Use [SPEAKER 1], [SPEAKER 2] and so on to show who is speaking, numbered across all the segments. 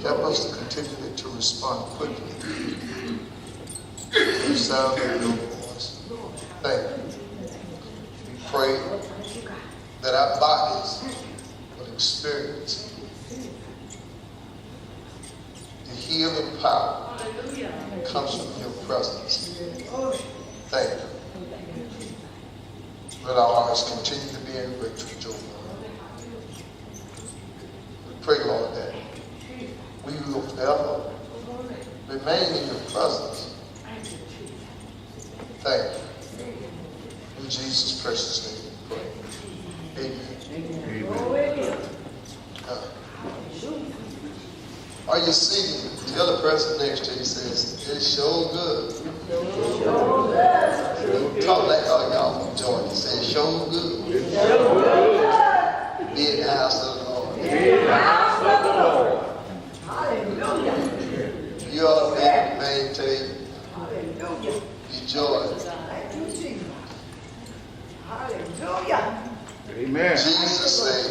[SPEAKER 1] Help us to continue to respond quickly to the sound of your voice. Thank you. We pray that our bodies will experience the healing power that comes from your presence. Thank you. Let our hearts continue to be enriched with your word. We pray, Lord, that we will forever remain in your presence. Thank you. In Jesus' precious name we pray. Amen. Are you seeing? Tell the person next to you, says, it's so good. Talk like all y'all from Georgia. Say, it's so good. Be in the house of the Lord. Hallelujah. You ought to maintain your joy. Hallelujah. Amen. Jesus said,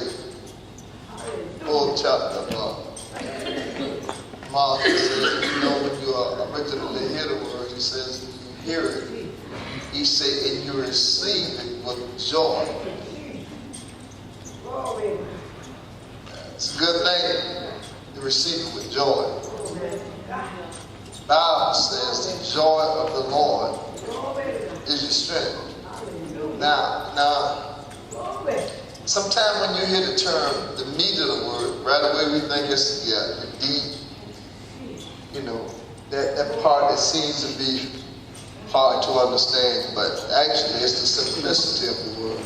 [SPEAKER 1] full chapter of Mark says, you know, when you are originally hear the word, he says, you hear it. He said, and you receive it with joy. It's a good thing to receive it with joy. The Bible says the joy of the Lord is your strength. Now, sometimes when you hear the term, the meat of the word, right away we think it's the deep. You know, that part that seems to be hard to understand, but actually it's the simplicity of the word.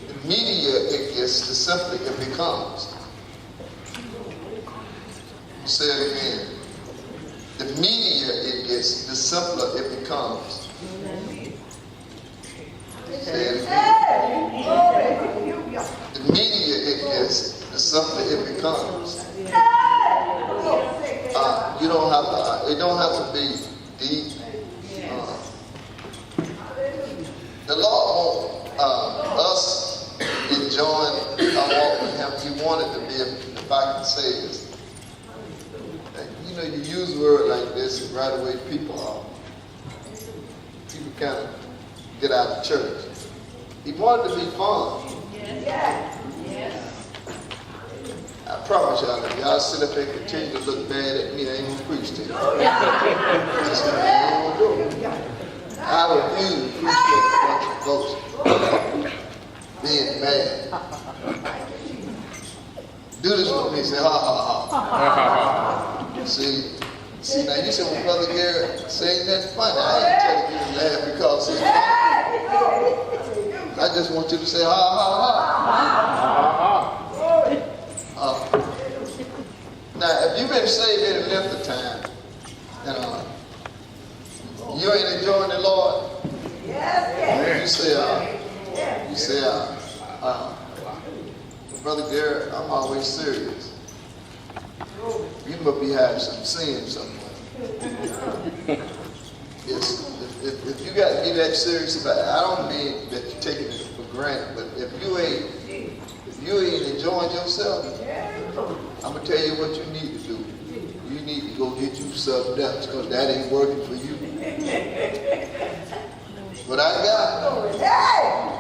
[SPEAKER 1] The meatier it gets, the simpler it becomes. Say it again. The meatier it gets, the simpler it becomes. Say it again. The meatier it gets, the simpler it becomes. You don't have to. It don't have to be deep. The Lord wants us enjoying our walk with Him. He wanted to be, if I can say this. You know, you use a word like this, and right away people kind of get out of church. He wanted to be fun. I promise y'all, if y'all sit up and continue to look bad at me, I ain't gonna preach to you. Just gonna do it. I refuse to preach to a bunch of folks being mad. Do this with me, say ha ha ha. See, now you said when Brother Garrett saying that's funny. I ain't telling you to laugh because it's funny. I just want you to say ha ha ha. Now, if you've been saved any length of time, and you ain't enjoying the Lord, you say, Brother Garrett, I'm always serious. You must be having some sin somewhere. Yes, if you got to be that serious about it, I don't mean that you're taking it for granted, but if you ain't enjoying yourself, I'm going to tell you what you need to do. You need to go get you something else because that ain't working for you. What I got,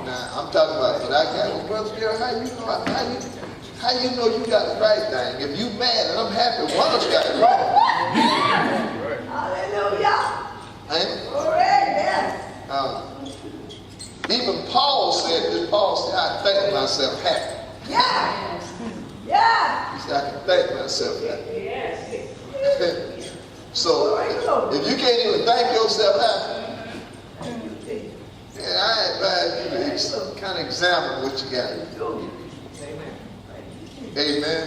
[SPEAKER 1] now I'm talking about what I got. Well, Brother Jerry, how you know you got the right thing? If you mad and I'm happy, one of us got it wrong. Hallelujah. Even Paul said this. Paul said, I think myself happy. He said, I can thank myself happy. So, if you can't even thank yourself happy, then I advise you to kind of examine what you got. Amen.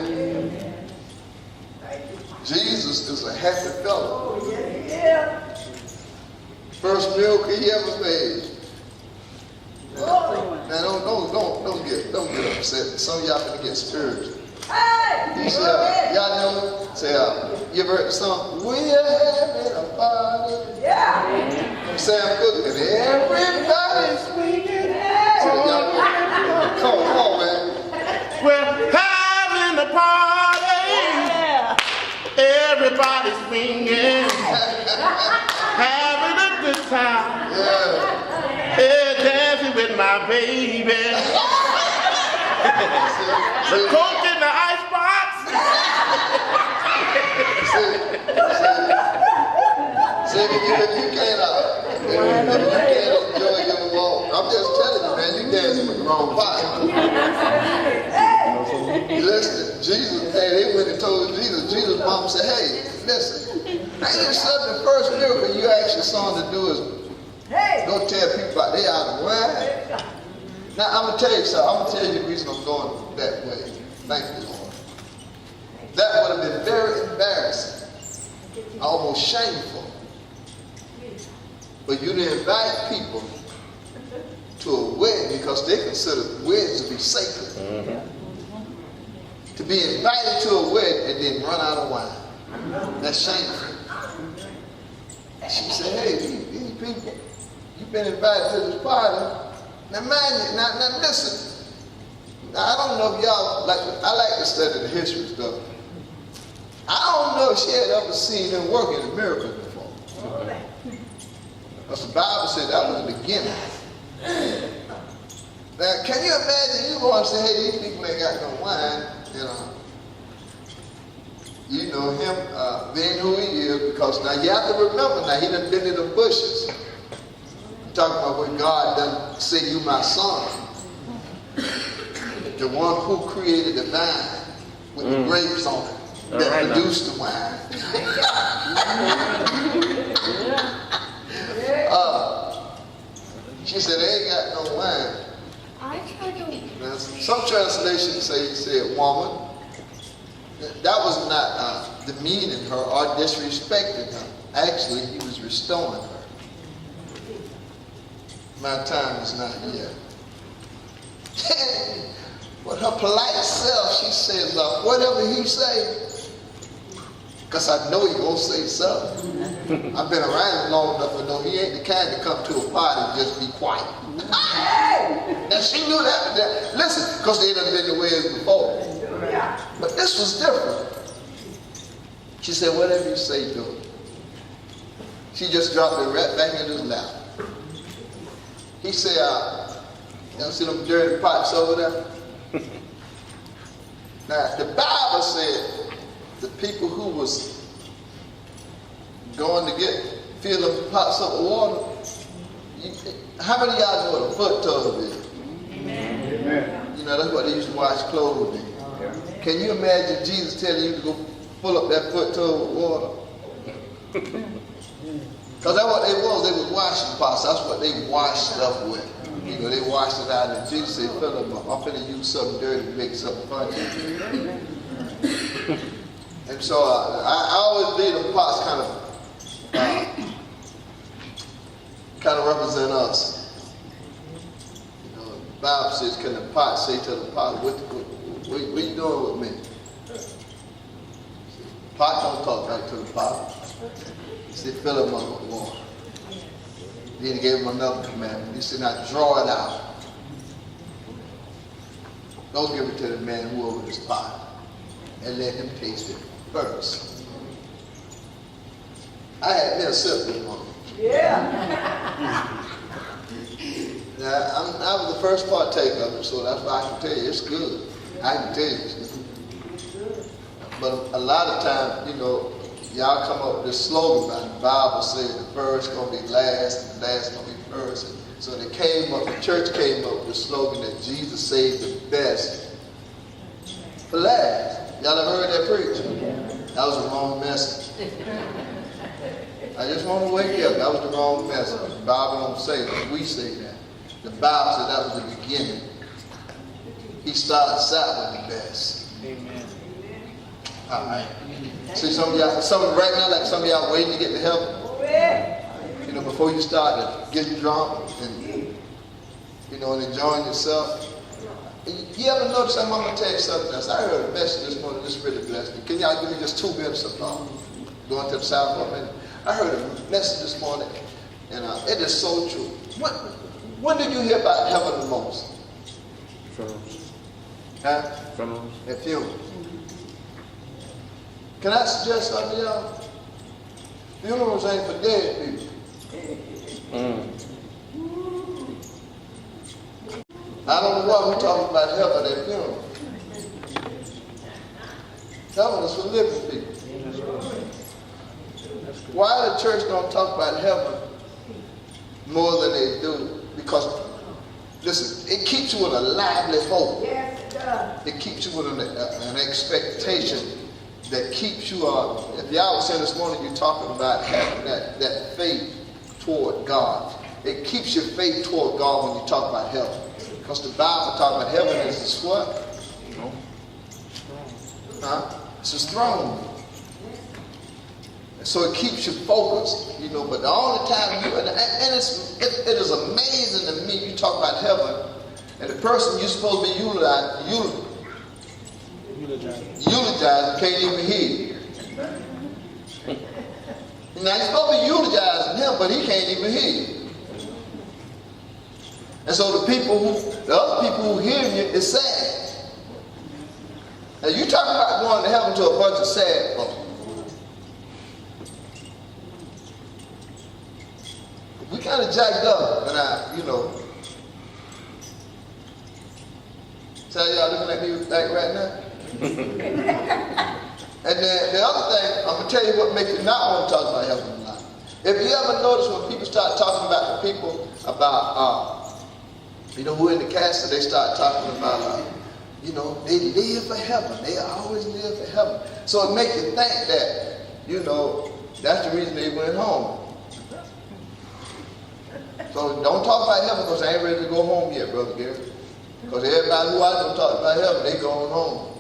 [SPEAKER 1] Jesus is a happy fellow. First miracle he ever made. Now don't get upset. Some of y'all gonna get spiritual. He said, y'all know, say, you ever heard the song, we're having a party? From Sam Cooke, and everybody's swinging. Come on, man.
[SPEAKER 2] We're having a party. swinging, having a good time.
[SPEAKER 1] Yeah.
[SPEAKER 2] Yeah, dancing with my baby. The coke in the icebox.
[SPEAKER 1] See, if you can't enjoy your walk, I'm just telling you, man, you dancing with the wrong pot. Listen, Jesus, hey, they went and told Jesus. Jesus' mom said, hey, listen, I ain't something the first miracle you asked your son to do is go tell people about they out of wine. Now, I'm going to tell you something. I'm going to tell you the reason I'm going that way. Thank you, Lord. That would have been very embarrassing, almost shameful. But you didn't invite people to a wedding because they consider weddings to be sacred. To be invited to a wedding and then run out of wine. That's shameful. She said, hey, these people, you've been invited to this party. Now mind you, now listen. Now I don't know if y'all, I like to study the history stuff. I don't know if she had ever seen him working in miracles before. Because the Bible said that was the beginning. Now, can you imagine you going to say, hey, these people ain't got no wine, you know him being who he is, because now you have to remember, now he done been in the bushes. I'm talking about when God done say, you my son. The one who created the vine with the grapes on it. That produced the wine. She said, they ain't got no wine. Now, some translations say he said woman. That was not demeaning her or disrespecting her. Actually, he was restoring her. My time is not yet. With her polite self, she says, whatever he say, because I know he gonna say something. I've been around him long enough to know he ain't the kind to come to a party and just be quiet. Now she knew that. Listen, because they done been the ways before. But this was different. She said, whatever you say, do it. She just dropped it right back in his lap. He said, y'all see them dirty pots over there? Now, the Bible said the people who was going to fill them pots up with water, how many of y'all know what a foot tub is? Amen. You know, that's what they used to wash clothes in. Yeah. Can you imagine Jesus telling you to go fill up that foot tub with water? Because that's what they was. They was washing pots. That's what they washed stuff with. You know, they washed it out, and Jesus said, fill them up. I'm finna use something dirty to make something funny. And so I always believe the pots kind of represent us. You know, the Bible says, can the pot say to the pot, what you doing with me? The pot don't talk back to the pot. He said, fill them up with water. Then he gave him another commandment. He said, now draw it out. Don't give it to the man who over his pot. And let him taste it first. I had me a sip this morning. Yeah. Now, I was the first partaker of it, so that's why I can tell you it's good. I can tell you it's good. But a lot of times, you know, y'all come up with this slogan about the Bible saying the first going to be last and the last going to be first. And so the church came up with the slogan that Jesus saved the best for last. Y'all ever heard that preach? That was the wrong message. I just want to wake you up. That was the wrong message. The Bible don't say that. We say that. The Bible said that was the beginning. He started out with the best. Amen. All right. See, some of y'all right now, like some of y'all waiting to get to heaven. You know, before you start to get drunk and, you know, and enjoying yourself. You ever notice, I'm going to tell you something else. I heard a message this morning, this really blessed me. Can y'all give me just 2 minutes of going to the south for a minute? I heard a message this morning, and it is so true. When did you hear about heaven the most?
[SPEAKER 2] Funerals.
[SPEAKER 1] Huh?
[SPEAKER 2] Funerals.
[SPEAKER 1] At funerals. Can I suggest something to y'all? Funerals ain't for dead people. I don't know why we're talking about heaven at funeral. Heaven is for living people. Why the church don't talk about heaven more than they do? Because, listen, it keeps you with a lively hope.
[SPEAKER 3] Yes, it does.
[SPEAKER 1] It keeps you with an expectation that keeps you on. If y'all was saying this morning, you're talking about having that faith toward God. It keeps your faith toward God when you talk about heaven. Because the Bible talks about heaven is this what? Huh? It's his throne. And so it keeps you focused, you know. But the only time you, and it is amazing to me, you talk about heaven, and the person you're supposed to be eulogizing can't even hear you. Now you're supposed to be eulogizing him, but he can't even hear you. And so the other people who hear you is sad. Now you talking about going to heaven to a bunch of sad folks. We kind of jacked up when tell y'all looking at me like right now. And then the other thing, I'm going to tell you what makes you not want to talk about heaven a lot. If you ever notice when people start talking about the people about, who in the castle, they start talking about, they live for heaven. They always live for heaven. So it makes you think that, that's the reason they went home. So don't talk about heaven because I ain't ready to go home yet, Brother Gary. Because everybody who I don't talk about heaven, they going home.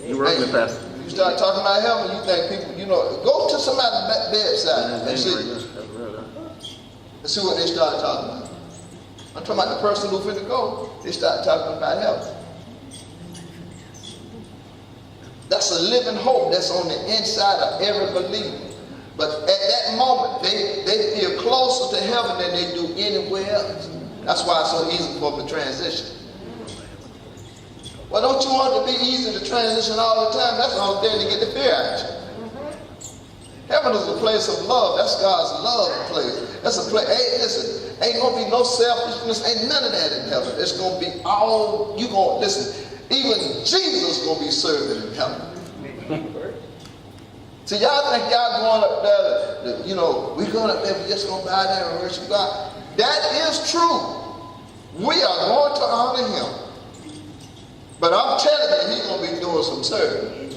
[SPEAKER 2] You right with Pastor.
[SPEAKER 1] You start talking about heaven, you think people, go to somebody's bedside and see what they start talking about. I'm talking about the person who's finna go, they start talking about heaven. That's a living hope that's on the inside of every believer. But at that moment, they feel closer to heaven than they do anywhere else. That's why it's so easy for them to transition. Well, don't you want it to be easy to transition all the time? That's the only thing to get the fear out of you. Heaven is a place of love. That's God's love place. That's a place. Hey, listen, ain't gonna be no selfishness. Ain't none of that in heaven. It's gonna be all you gonna listen. Even Jesus gonna be serving in heaven. See, y'all think y'all going up there, we're going up there, we're just going to bow down and worship God. That is true. We are going to honor him. But I'm telling you, he's going to be doing some serving.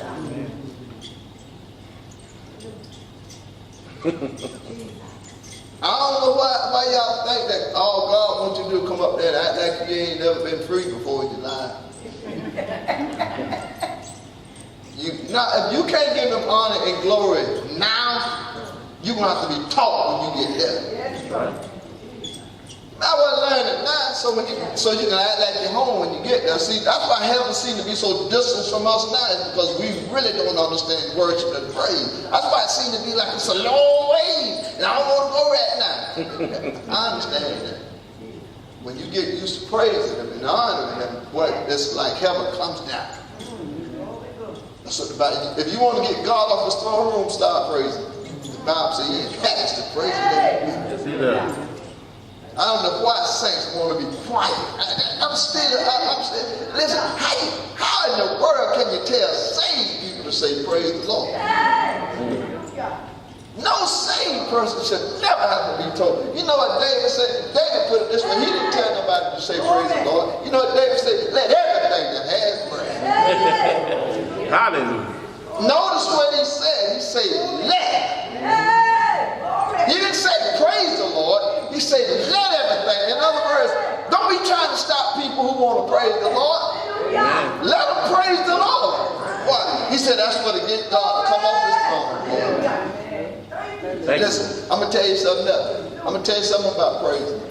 [SPEAKER 1] I don't know why y'all think that all God wants you to do is come up there and act like you ain't never been free before in your life. Now, if you can't give them honor and glory now, you're going to have to be taught when you get there. I want to learn it now so you can act like you're home when you get there. See, that's why heaven seems to be so distant from us now, is because we really don't understand worship and praise. That's why it seems to be like it's a long way, and I don't want to go right now. I understand that. When you get used to praising him and honoring him, what it's like heaven comes down. That's what the Bible, if you want to get God off his throne room, start praising. The Bible says he inhabits the praise of him. I don't know why saints want to be quiet. I'm still, listen, how in the world can you tell saved people to say praise the Lord? No saved person should never have to be told. You know what David said? David put it this way. He didn't tell nobody to say praise the Lord. You know what David said? Let everything that has breath.
[SPEAKER 2] Hallelujah.
[SPEAKER 1] Notice what he said. He said, let. He didn't say praise the Lord. He said, let everything. In other words, don't be trying to stop people who want to praise the Lord. Let them praise the Lord. Why? He said that's what it gets God to come off his throne. Listen, I'm going to tell you something else. I'm going to tell you something about praising.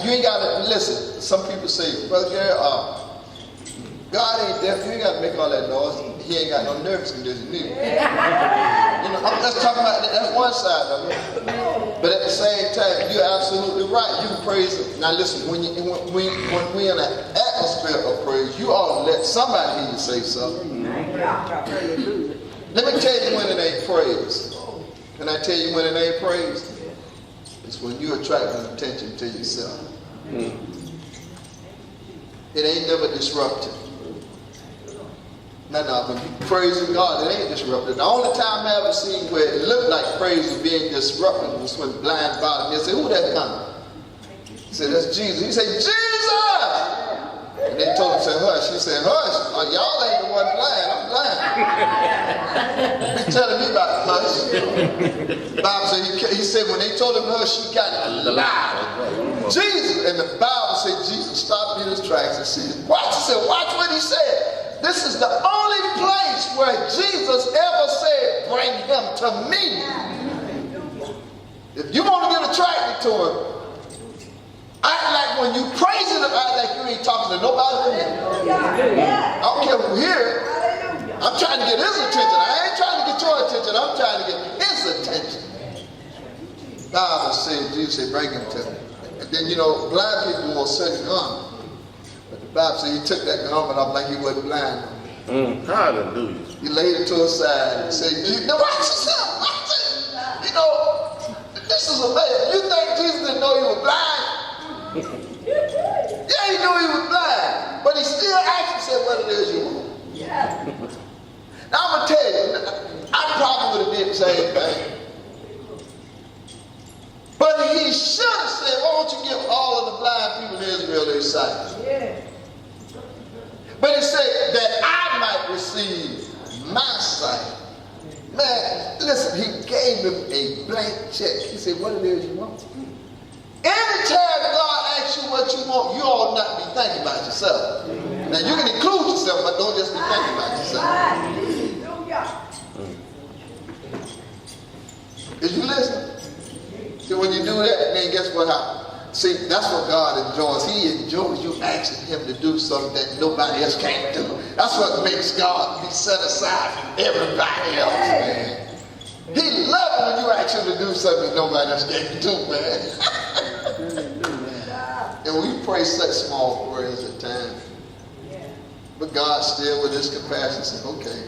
[SPEAKER 1] You ain't got to, listen, some people say, Brother Gary, God ain't deaf. You ain't got to make all that noise. He ain't got no nervous condition either. I'm just talking about that. That's one side of it. But at the same time, you're absolutely right. You can praise him. Now listen, when we're in an atmosphere of praise, you ought to let somebody hear you say something. Let me tell you when it ain't praise. Can I tell you when it ain't praise? It's when you attract attention to yourself. It ain't never disrupted. No, when you praising God, it ain't disrupted. The only time I ever seen where it looked like praise was being disrupted was when blind Bartimaeus said, "Who that coming?" He said, "That's Jesus." He said, "Jesus!" And they told him, said, "Hush." He said, "Hush. Y'all ain't the one blind. I'm blind." Be telling me about hush. The Bible said, he said when they told him hush, he got loud. Jesus, and the Bible said Jesus stopped in his tracks and said, "Watch." He said, "Watch what he said." This is the only place where Jesus ever said, "Bring him to me." If you want to get attracted to him, act like when you praising him, act like you ain't talking to nobody but him. I don't care who hear it. I'm trying to get his attention. I ain't trying to get your attention. I'm trying to get his attention. Bible said, Jesus said, "Bring him to me." And then, blind people will say, but the Bible said he took that garment off like he wasn't blind.
[SPEAKER 2] Hallelujah.
[SPEAKER 1] He laid it to his side and said, "Watch yourself. Watch it." This is amazing. You think Jesus didn't know he was blind? Yeah, he knew he was blind. But he still actually said, "What it is you want." Now I'm going to tell you, I probably would have did the same thing. But he should have said, "Why don't you give all of the blind people in Israel their sight?" But he said that I might receive my sight. Man, listen, he gave him a blank check. He said, "What it is you want?" Anytime God asks you what you want, you ought not be thinking about yourself. Now you can include yourself, but don't just be thinking about yourself. Did you listen? See, when you do that, then guess what happens? See, that's what God enjoys. He enjoys you asking him to do something that nobody else can't do. That's what makes God be set aside from everybody else, man. He loves it when you ask him to do something that nobody else can't do, man. And we pray such small prayers at times. But God still with his compassion said, "Okay."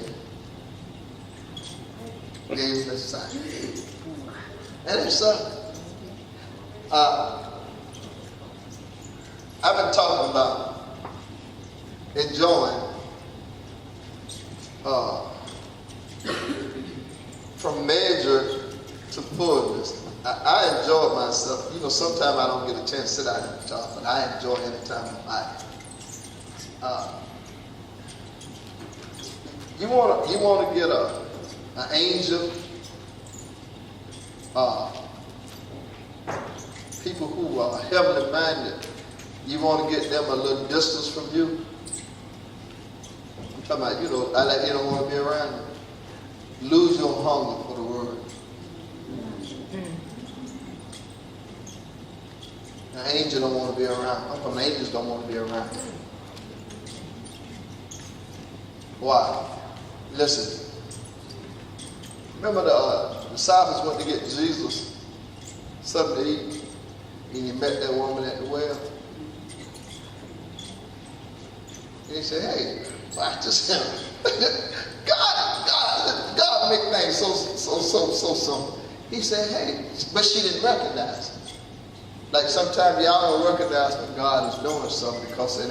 [SPEAKER 1] Gave him the sign. And it's I've been talking about enjoying from measure to fullness. I enjoy myself. Sometimes I don't get a chance to sit down and talk, but I enjoy any time of life. You want to get an angel, people who are heavenly minded. You want to get them a little distance from you. I'm talking about, I like you don't want to be around them. Lose your hunger for the word. An angel don't want to be around. Angels don't want to be around. Why? Listen. Remember the disciples went to get Jesus something to eat, and he met that woman at the well. And he said, "Hey, watch this him." God make things so simple. He said, "Hey," but she didn't recognize him. Like sometimes y'all don't recognize when God is doing something because it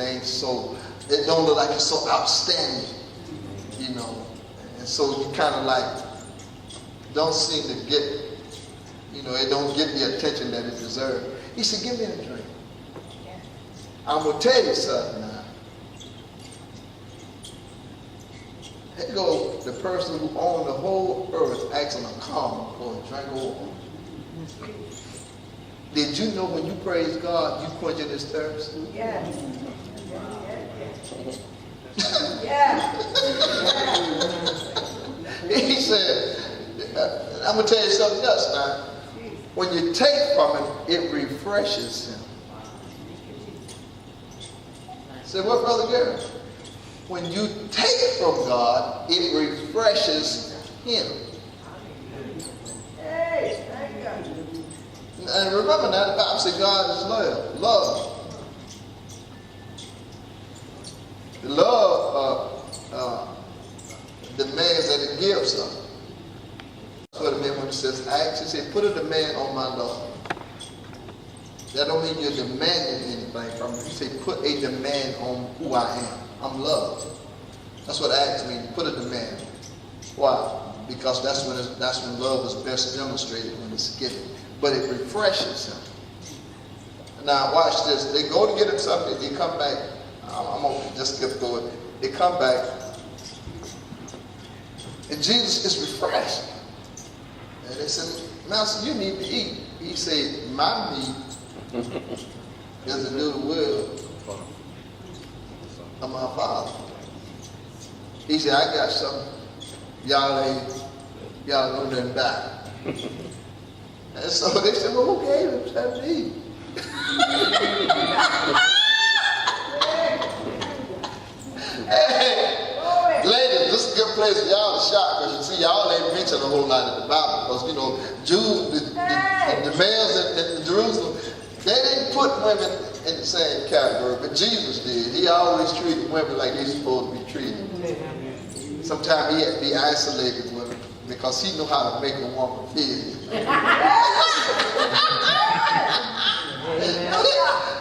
[SPEAKER 1] don't look like it's so outstanding, And so you kind of like don't seem to get, it don't get the attention that it deserves. He said, "Give me a drink." I'm going to tell you something now. Here go the person who owned the whole earth asking a common for a drink of water. Did you know when you praise God, you quenching his thirst?
[SPEAKER 3] Yes.
[SPEAKER 1] He said, I'm going to tell you something else now. When you take from him, it refreshes him. Say, what, Brother Gary? When you take from God, it refreshes him.
[SPEAKER 3] Hey, thank you.
[SPEAKER 1] And remember now, the Bible says God is love. The love demands that it gives them. That's what it meant when it says ask. He said, put a demand on my love. That don't mean you're demanding anything from me. He said, put a demand on who I am. I'm loved. That's what ask means. Put a demand. Why? Because that's when love is best demonstrated, when it's given. But it refreshes him. Now watch this. They go to get him something. They come back. I'm gonna just skip going. They come back, and Jesus is refreshed. And they said, Master, you need to eat. He said, my meat is to do the will of my Father. He said, I got something y'all know nothing about. And so they said, well, who gave him something to eat? Hey, ladies, this is a good place for y'all to shop, because you see, y'all ain't mentioned a whole lot in the Bible, because you know, Jews, the males in Jerusalem, they didn't put women in the same category, but Jesus did. He always treated women like they're supposed to be treated. Sometimes he had to be isolated with women because he knew how to make a woman feel.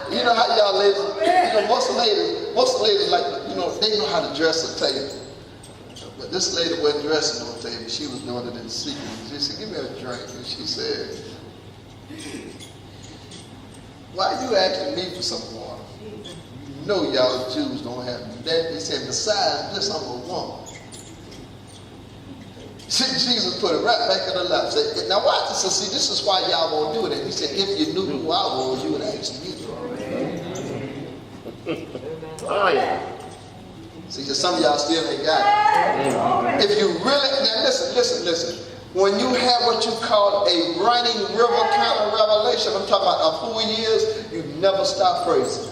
[SPEAKER 1] You know how y'all ladies, you know, most ladies like, you know, they know how to dress a table. But this lady wasn't dressing on the table. She was doing it in secret. She said, give me a drink. And she said, why are you asking me for some water? You know y'all Jews don't have that. He said, besides this, I'm a woman. Jesus put it right back in her lap. Said, now watch this. So see, this is why y'all won't do it. And he said, if you knew who I was, you would ask me.
[SPEAKER 2] Oh, yeah.
[SPEAKER 1] See, some of y'all still ain't got it. If you really, now listen. When you have what you call a running river kind of revelation, I'm talking about who he is, you never stop praising.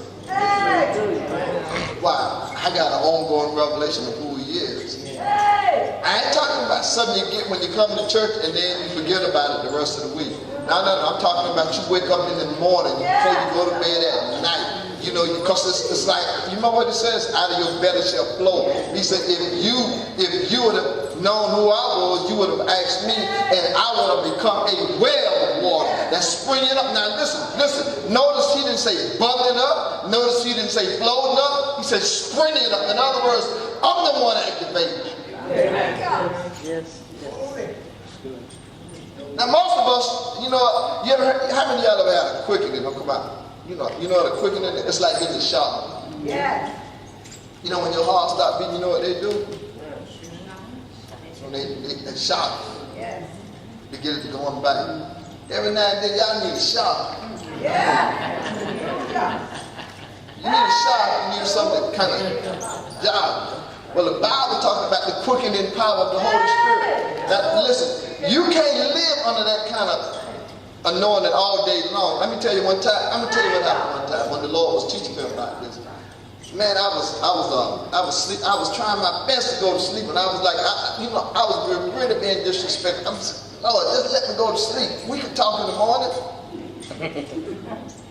[SPEAKER 1] Why? I got an ongoing revelation of who he is. I ain't talking about something you get when you come to church and then you forget about it the rest of the week. No, I'm talking about you wake up in the morning before you go to bed at night. You know, because it's like, you know what it says? Out of your belly shall flow. He said, if you would have known who I was, you would have asked me, and I would have become a well of water that's springing up. Now listen. Notice he didn't say bubbling up. Notice he didn't say floating up. He said springing up. In other words, I'm the one activating.
[SPEAKER 3] Yes.
[SPEAKER 1] Now most of us, you know, you ever heard, how many of y'all ever had a quickening? Oh, come on. You know the quickening, it's like getting shot.
[SPEAKER 3] Yes.
[SPEAKER 1] You know when your heart stops beating, you know what they do? So they shock.
[SPEAKER 3] Yes.
[SPEAKER 1] To get it going back. Every now and then y'all need a shock.
[SPEAKER 3] Yeah.
[SPEAKER 1] You need a shock, you need something kind of job. Well, the Bible talks about the quickening power of the Holy Spirit. Now listen, you can't live under that kind of anointing all day long. Let me tell you one time. I'm gonna tell you what happened one time when the Lord was teaching me about this. Man, I was trying my best to go to sleep, and I was like, I was really being disrespectful. Lord, just let me go to sleep. We can talk in the morning.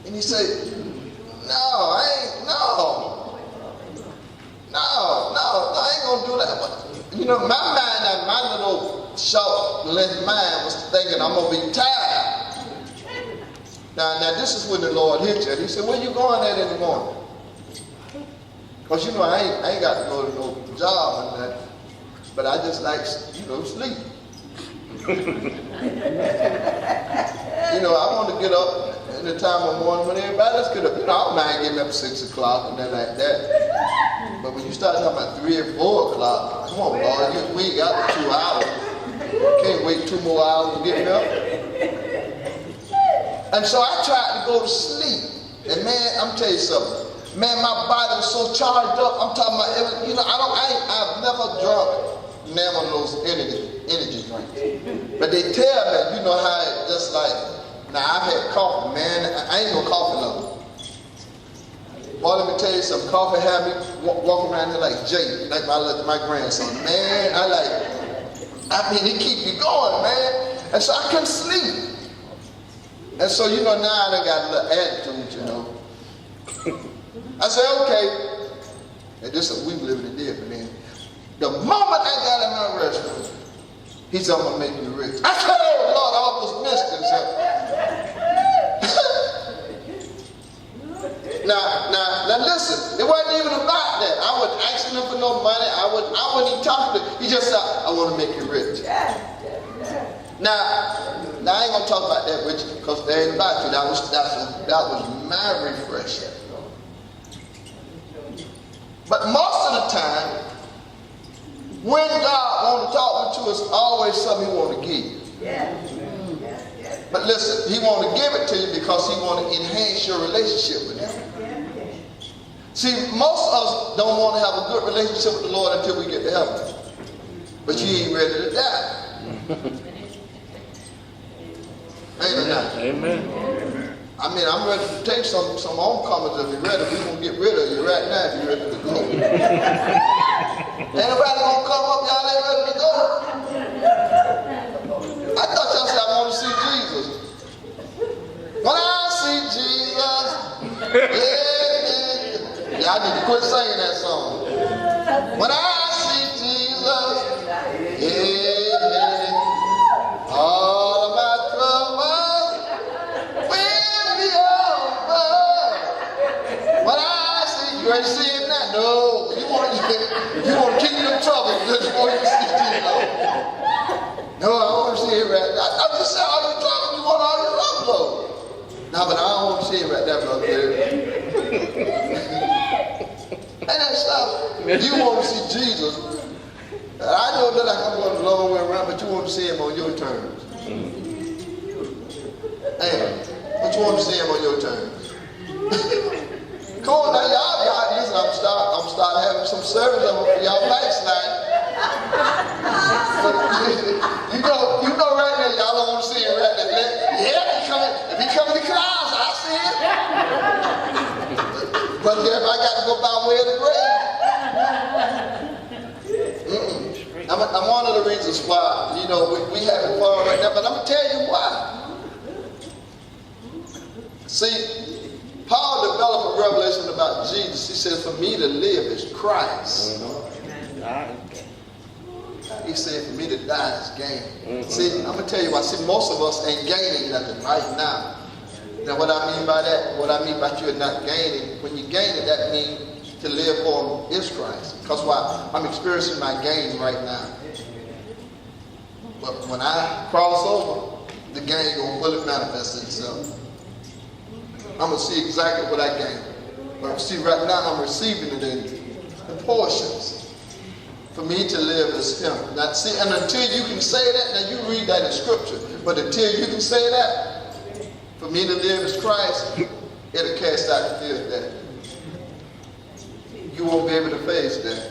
[SPEAKER 1] And he said, I ain't gonna do that. But, you know, my little short length mind was thinking I'm gonna be tired. Now this is when the Lord hit you. He said, where you going at in the morning? Because you know I ain't got to go to no job and that, but I just like, sleep. You know, I want to get up in the time of morning when everybody else get up. You know, I don't mind getting up at 6 o'clock and then like that. But when you start talking about 3 or 4 o'clock, come on, Lord, we ain't got 2 hours. Can't wait 2 more hours to get up. And so I tried to go to sleep. And man, I'm telling you something. Man, my body was so charged up. I'm talking about, I've never drunk none of those energy drinks. But they tell me, you know how it just like, now I've had coffee, man. I ain't no coffee lover. Well, let me tell you something. Coffee had me walking around here like Jay, like my grandson. Man, it keep me going, man. And so I couldn't sleep. And so, you know, now I done got a little attitude, you know. I said, okay. And this is we live in the day, but then the The moment I got in my restaurant, he said, I'm going to make you rich. I said, oh, Lord, I almost missed it. Now, listen, it wasn't even about that. I wasn't asking him for no money. I wasn't even talking to him. He just said, I want to make you rich. Now, I ain't going to talk about that, Rich, because there ain't about you. That was my refreshing. But most of the time, when God wants to talk to us, always something he want to give. But listen, he want to give it to you because he want to enhance your relationship with him. See, most of us don't want to have a good relationship with the Lord until we get to heaven. But you ain't ready to die. Ain't it not?
[SPEAKER 2] Amen.
[SPEAKER 1] I mean, I'm ready to take some homecomings if you're ready. We're going to get rid of you right now if you're ready to go. Ain't nobody going to come up, y'all ain't ready to go. I thought y'all said I want to see Jesus. When I see Jesus, yeah, y'all need to quit singing that song. When I see Jesus, yeah, all of my troubles will be over. When I see you ain't seeing that, no, you want to keep them troubles before you see Jesus. No, I want to see it right now. I just said all your troubles, you want all your upload. No, but I don't want to see it right there, brother. Ain't that stuff? You want to see Jesus. I know that I'm going a long way around, but you want to see him on your terms. Hey, but you want to see him on your terms. Come on now, y'all, listen, I'm start having some service for y'all backslide. You know right now, y'all don't want to see him right now. Yeah, if he come in the clouds, I see it. But if I got to go by way of the grave. I'm one of the reasons why, we having fun right now, but I'm going to tell you why. See, Paul developed a revelation about Jesus. He said, for me to live is Christ. He said, for me to die is gain. See, I'm going to tell you why. See, most of us ain't gaining nothing right now. Now, what I mean by that, what I mean by you're not gaining, when you gain it, that means to live for is Christ. Because why? I'm experiencing my gain right now. But when I cross over, the gain will fully manifest itself. I'm going to see exactly what I gain. But see, right now I'm receiving it in portions. For me to live is him. Now, see, and until you can say that, now you read that in scripture, but until you can say that, for me to live is Christ, it'll cast out the fear of that. You won't be able to face that.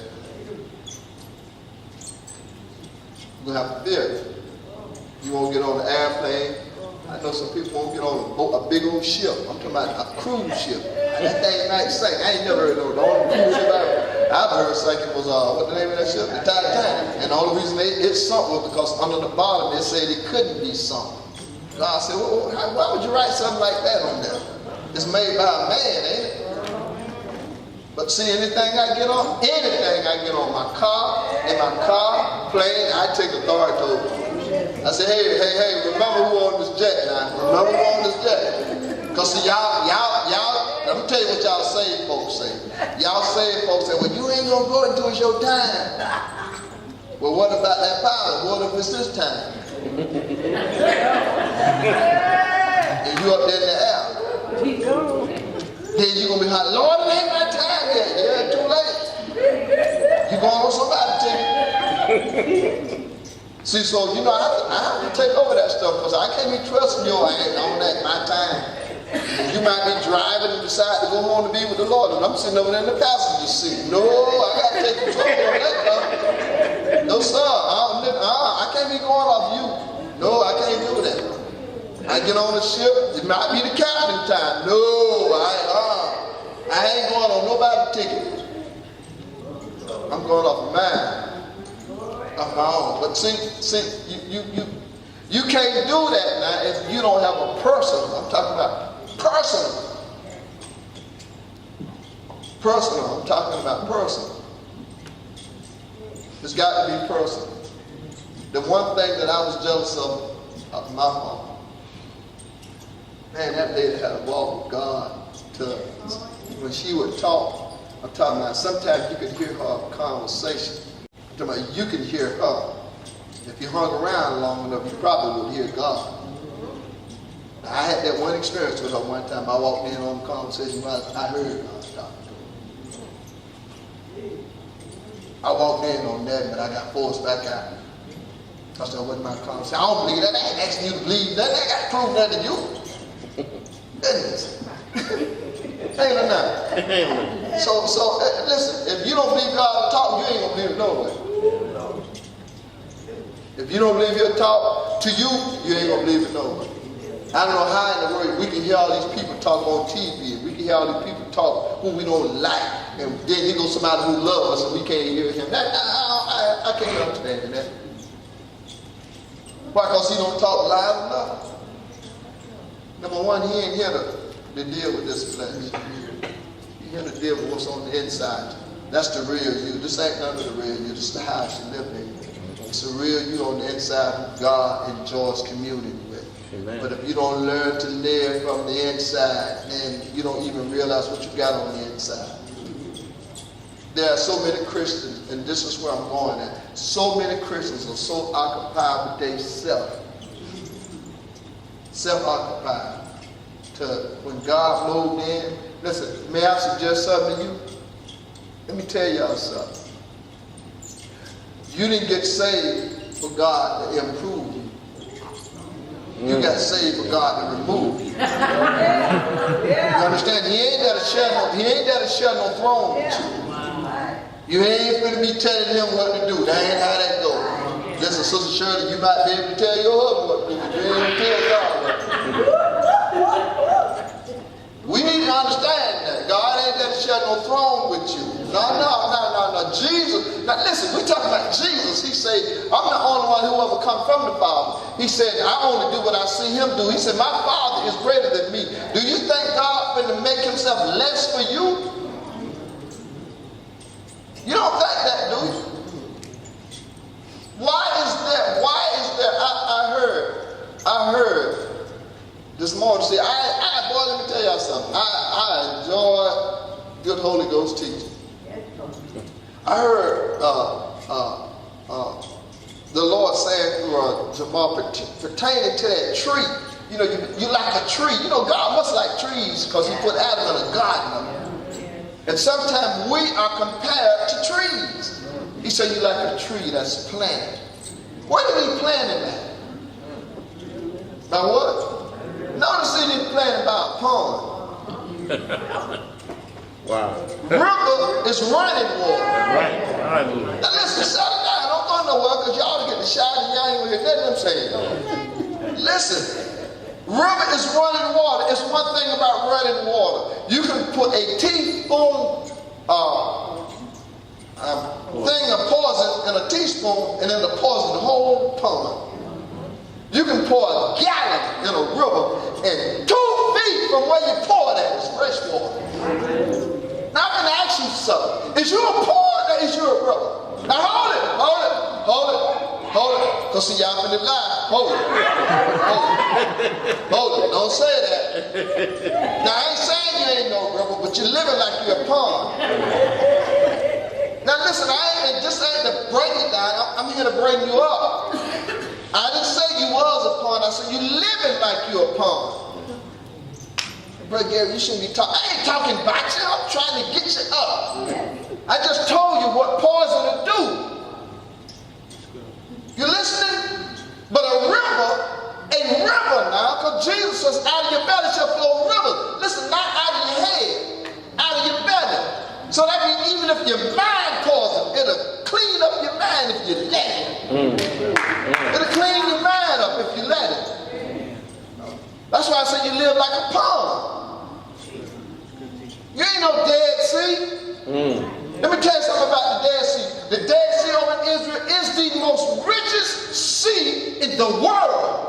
[SPEAKER 1] You're going to have to fear it. You won't get on the airplane. I know some people won't get on a big old ship. I'm talking about a cruise ship. That thing might sink. I ain't never heard of it. The only cruise ship I've heard sinking was, what the name of that ship? The Titanic. And the only reason it sunk was because under the bottom they said it couldn't be sunk. God said, well, why would you write something like that on there? It's made by a man, ain't it? But see, anything I get on my car, plane, I take authority over. I say, hey, remember who on this jet now. Remember who on this jet. Because see, y'all, let me tell you what y'all saved folks say. Y'all saved folks say, well, you ain't going to go until it's your time. Well, what about that pilot? What if it's this time? And you up there in the air. Then you're going to be like, Lord, it ain't my time yet. Yeah, too late. You're going on somebody's ticket. See, so, I have to take over that stuff because I can't be trusting your ass on that, my time. You might be driving and decide to go home to be with the Lord, and I'm sitting over there in the passenger seat. No, I got to take control of that stuff. No, sir. I can't be going off you. No, I can't do that. I get on the ship, it might be the captain time. No, I ain't going on nobody's ticket. I'm going off of mine. Of my own. But see, you can't do that now if you don't have a person. I'm talking about personal. Personal. I'm talking about personal. It's got to be personal. The one thing that I was jealous of my mom, man, that lady had a walk with God. When she would talk, I'm talking about sometimes you could hear her conversation. I'm talking about you can hear her. If you hung around long enough, you probably would hear God. Now, I had that one experience with her one time. I walked in on the conversation, I heard God talking to her. I walked in on that, but I got forced back out. I said, what my conversation? I don't believe that. I ain't asking you to believe that. I got to prove that to you. Goodness. Ain't or not? So listen, if you don't believe God will talk, you ain't going to believe it no way. If you don't believe he'll talk to you, you ain't going to believe it no way. I don't know how in the world we can hear all these people talk on TV, and we can hear all these people talk who we don't like, and then here goes somebody who loves us and we can't hear him. I can't understand that. Why? Because he don't talk loud enough. Number one, he ain't here to deal with this flesh. He's here to deal with what's on the inside. That's the real you. This ain't none of the real you. This is the house you live in. It's the real you on the inside who God enjoys communing with. Amen. But if you don't learn to live from the inside, then you don't even realize what you got on the inside. There are so many Christians, and this is where I'm going at. So many Christians are so occupied with their self-occupied. To when God moved in, listen, may I suggest something to you? Let me tell y'all something. You didn't get saved for God to improve you. You got saved for God to remove you. You understand? He ain't there to share no throne with you. You ain't going to be telling him what to do. That ain't how that goes. Listen, Sister Shirley, you might be able to tell your husband what to do, but you ain't going to tell God what to do. We need to understand that. God ain't there to share no throne with you. No. Jesus. Now listen, we talking about Jesus. He said, I'm the only one who ever come from the Father. He said, I only do what I see him do. He said, my Father is greater than me. Do you think God finna make himself less for you? You don't think that, do you? Why is there, I heard this morning, see, boy, let me tell y'all something. I enjoy good Holy Ghost teaching. I heard the Lord saying through Jamal pertaining to that tree. You know, you like a tree. You know, God must like trees because he put Adam in a garden. And sometimes we are compared to trees. He said you like a tree that's planted. Where did he plant it at? By what? Notice he didn't plant it by a pond.
[SPEAKER 2] Wow.
[SPEAKER 1] River is running water.
[SPEAKER 2] Right.
[SPEAKER 1] Now listen, shut it down. Don't go nowhere because y'all get the shot and y'all ain't hear nothing I'm saying. Listen. River is running water. It's one thing about running water. You can put a teaspoon thing of poison in a teaspoon and it'll poison the whole pond. You can pour a gallon in a river and 2 feet from where you pour it at is fresh water. Now I'm going to ask you something. Is you a pond or is you a river? Now hold it. Because see, y'all finna lie. Hold it. Don't say that. Now I ain't saying you ain't no river, but you're living like you're a pond. Now listen, this ain't to bring you down. I'm here to bring you up. I didn't say you was a pond. I said you living like you're a pond. Brother Gary, you shouldn't be talking. I ain't talking about you. I'm trying to get you up. I just told you what poison will do. You listening? But a river now, because Jesus says out of your belly shall flow rivers. Listen, not out of your head, out of your belly. So that means even if your mind poison, it'll clean up your mind if you let it. It'll clean your mind up if you let it. That's why I say you live like a pond. You ain't no Dead Sea. Let me tell you something about the Dead Sea. The Dead Sea over in Israel is the most richest sea in the world.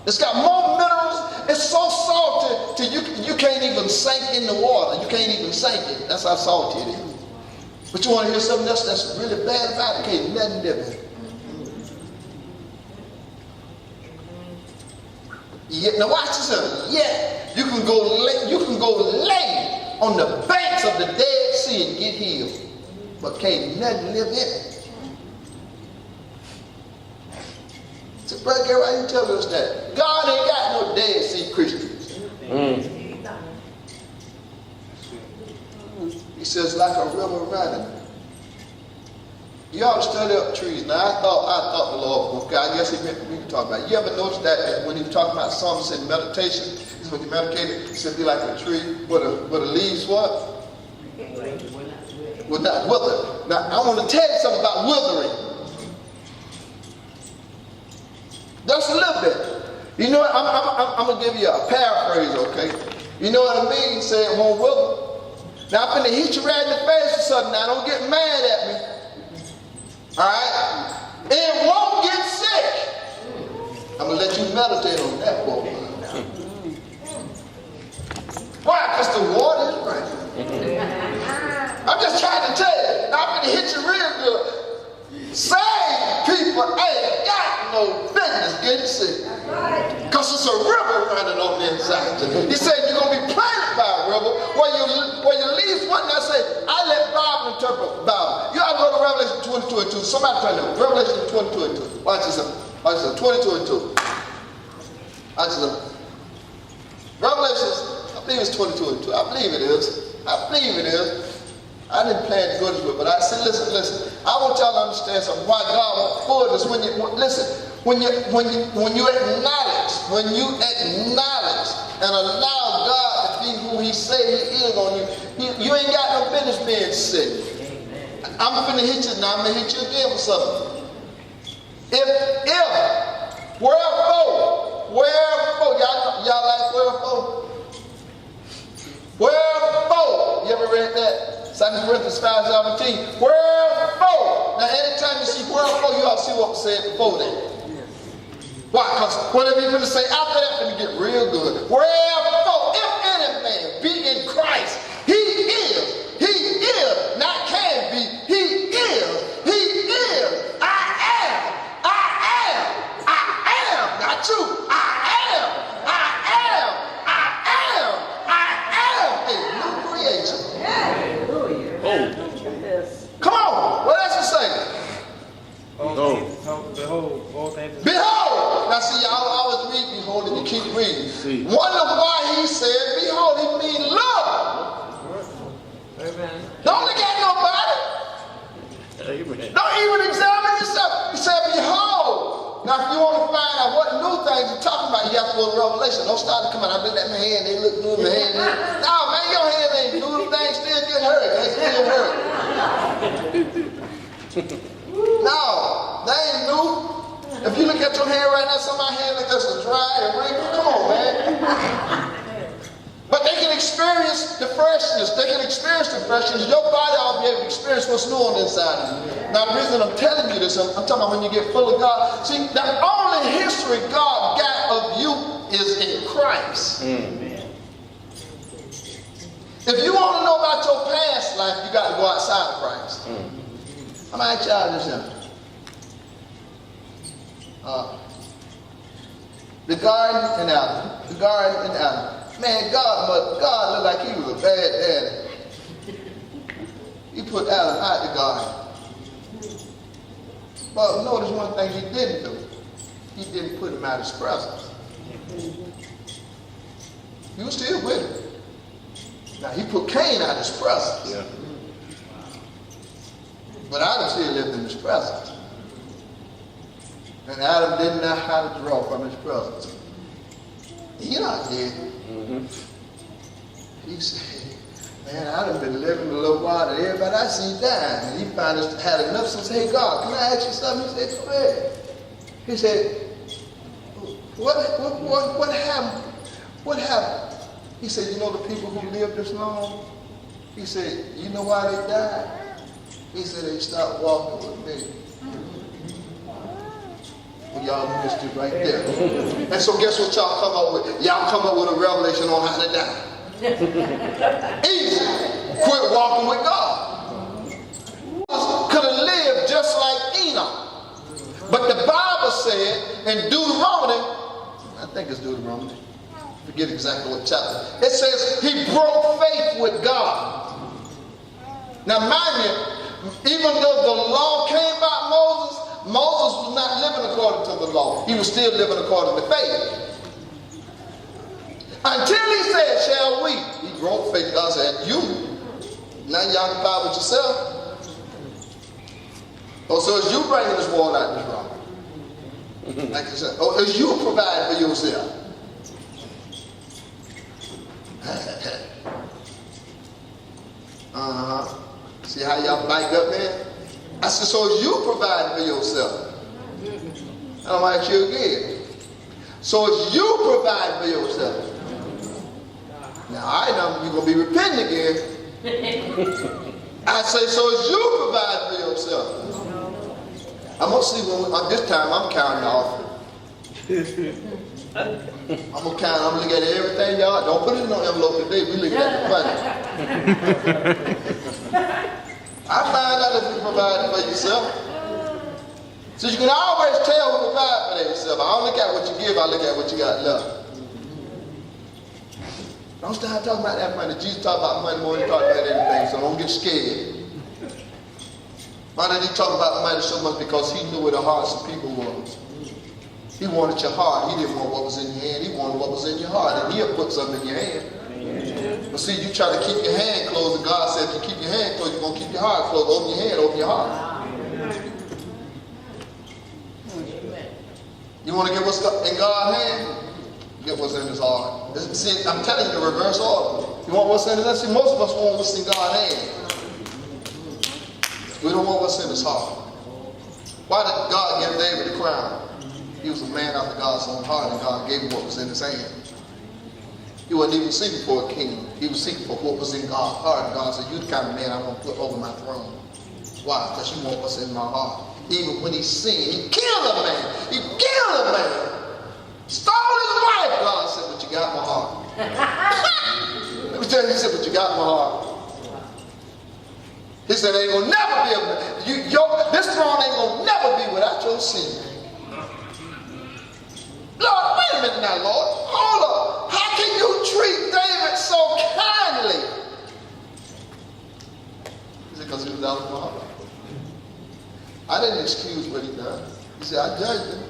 [SPEAKER 1] It's got more minerals. It's so salty till you can't even sink in the water. You can't even sink it. That's how salty it is. But you want to hear something else that's really bad about it? Can't nothing different. Yet, now watch this. Yet you can go lay on the banks of the Dead Sea and get healed, but can't nothing live in it. So, Brother Gary, why you telling us that? God ain't got no Dead Sea Christians. He says, like a river running. You ought to study up trees. Now, I thought the Lord, okay, I guess he meant we can talk about it. You ever notice that when he was talking about Psalms, he said meditation, he said when you meditate, he said be like a tree where the leaves what? Will not wither. Now, I want to tell you something about withering. Just a little bit. You know what? I'm going to give you a paraphrase, okay? You know what I mean? He said it won't wither. Now, I'm going to hit you right in the face or something. Now, don't get mad at me. All right? It won't get sick. I'm going to let you meditate on that for a while. Why? Because the water is right. I'm just trying to tell you. Now, I'm going to hit you real good. Saved people ain't got no business getting sick. Because it's a river running on the inside. He said you're going to be planted by a river where your leaves what? And I say, I let Bible interpret Bible. You ought to go to Revelation 22 and 2. Somebody tell me. Revelation 22 and 2. Watch this. Watch this. 22 and 2. Watch this. Revelation, I believe it's 22 and 2. I believe it is. I believe it is. I didn't plan to go this way, but I said, listen. I want y'all to understand something. Why God wants fullness when you listen. When you acknowledge and allow God to be who He say He is on you, you ain't got no business being sick. I'm finna hit you now. I'm gonna hit you again with something. If wherefore, y'all like wherefore, you ever read that? 2 Corinthians 5:17. Wherefore. Now, anytime you see wherefore, you ought to see what was said before that. Why? Because whatever you're going to say after that, going to get real good. Wherefore, if any man be in Christ, he is, not can be, he is, I am, not you, a new creation. Come on, what else you say? Behold! Now see, y'all always read behold and you keep reading. Wonder why he said behold, he means look. Amen. Don't look at nobody. Amen. Don't even examine yourself. He said behold. Now if you want to find out what new things you're talking about, you have to go to Revelation. Don't start to come out. I look at my hand, they look new in my hand. No, man, your hand ain't new. Them things still get hurt. They still hurt. No, they ain't new. If you look at your hand right now, some of my hand like this is dry and wrinkled. Come on, man. But they can experience the freshness. They can experience the freshness. Your body ought to be able to experience what's new on the inside of you. Now, the reason I'm telling you this, I'm talking about when you get full of God. See, the only history God got of you is in Christ. Amen. If you want to know about your past life, you got to go outside of Christ. I'm going to ask y'all this now. The garden in Adam. Man, God looked like he was a bad daddy. He put Adam out the garden. But notice one thing he didn't do. He didn't put him out of his presence. He was still with him. Now he put Cain out of his presence. Yeah. But Adam still lived in his presence. And Adam didn't know how to draw from his presence. Enoch did. Mm-hmm. He said, man, I've been living a little while and everybody I see dying. And he finally had enough, so he said, hey God, can I ask you something? He said, go ahead. He said, what happened? What happened? He said, you know the people who lived this long? He said, you know why they died? He said, they stopped walking with me. Well, y'all missed it right there. And so guess what y'all come up with? Y'all come up with a revelation on how to die. Easy. Quit walking with God. live just like Enoch. But the Bible said in Deuteronomy, I think it's Deuteronomy, I forget exactly what chapter, it says he broke faith with God. Now mind you, even though the law came by Moses, Moses was not living according to the law. He was still living according to faith. Until he said, shall we? He broke faith. God said, you. Now you occupy with yourself. Oh, so it's you bringing this water out this rock. Like I said, oh, it's you providing for yourself. See how y'all bike up there? I said, so it's you providing for yourself. I'm like you again. So it's you providing for yourself. Now I know you're going to be repenting again. I say, so it's you providing for yourself. I'm going to see when, this time I'm counting off. I'm going to count, I'm going to look at everything y'all. Don't put it in no envelope today. We look at the money. I find out if you provide for yourself. So you can always tell who provide for themselves. I don't look at what you give, I look at what you got left. Don't start talking about that money. Jesus talked about money more than he talked about anything, so don't get scared. Why did he talk about money so much? Because he knew where the hearts of people was. He wanted your heart. He didn't want what was in your hand. He wanted what was in your heart. And he'll put something in your hand. But see, you try to keep your hand closed, and God said, if you keep your hand closed, you're going to keep your heart closed. Open your hand, open your heart. You want to get what's in God's hand? Get what's in his heart. See, I'm telling you the reverse order. You want what's in his heart? See, most of us want what's in God's hand. We don't want what's in his heart. Why did God give David the crown? He was a man after God's own heart, and God gave him what was in his hand. He wasn't even seeking for a king. He was seeking for what was in God's heart. And God said, you're the kind of man I want to put over my throne. Why? Because you want what's in my heart. Even when he sinned, he killed a man. He killed a man. Stole his wife. God said, but you got my heart. Let me tell you, he said, but you got my heart. He said, ain't gonna never be this throne ain't gonna never be without your sin. Lord, wait a minute now, Lord. Hold up. How can you treat David so kindly? He said, because he was out of my heart. I didn't excuse what he done. He said, I judged him.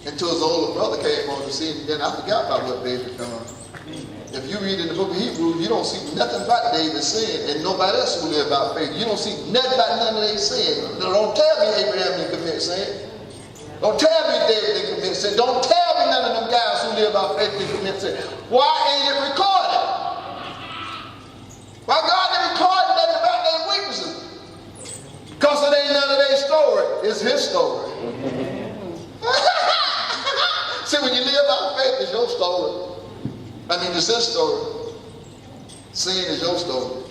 [SPEAKER 1] Until his older brother came on the scene, and then I forgot about what David done. If you read in the book of Hebrews, you don't see nothing about David's sin, and nobody else who live by faith. You don't see nothing about none of their sin. Don't tell me Abraham didn't commit sin. Don't tell me David didn't commit sin. Don't tell me none of them guys who live by faith didn't commit sin. Why ain't it recorded? Why God didn't record nothing about their weaknesses? Because it ain't none of their story. It's his story. See, when you live by faith, it's your story. I mean, it's his story. Sin is your story.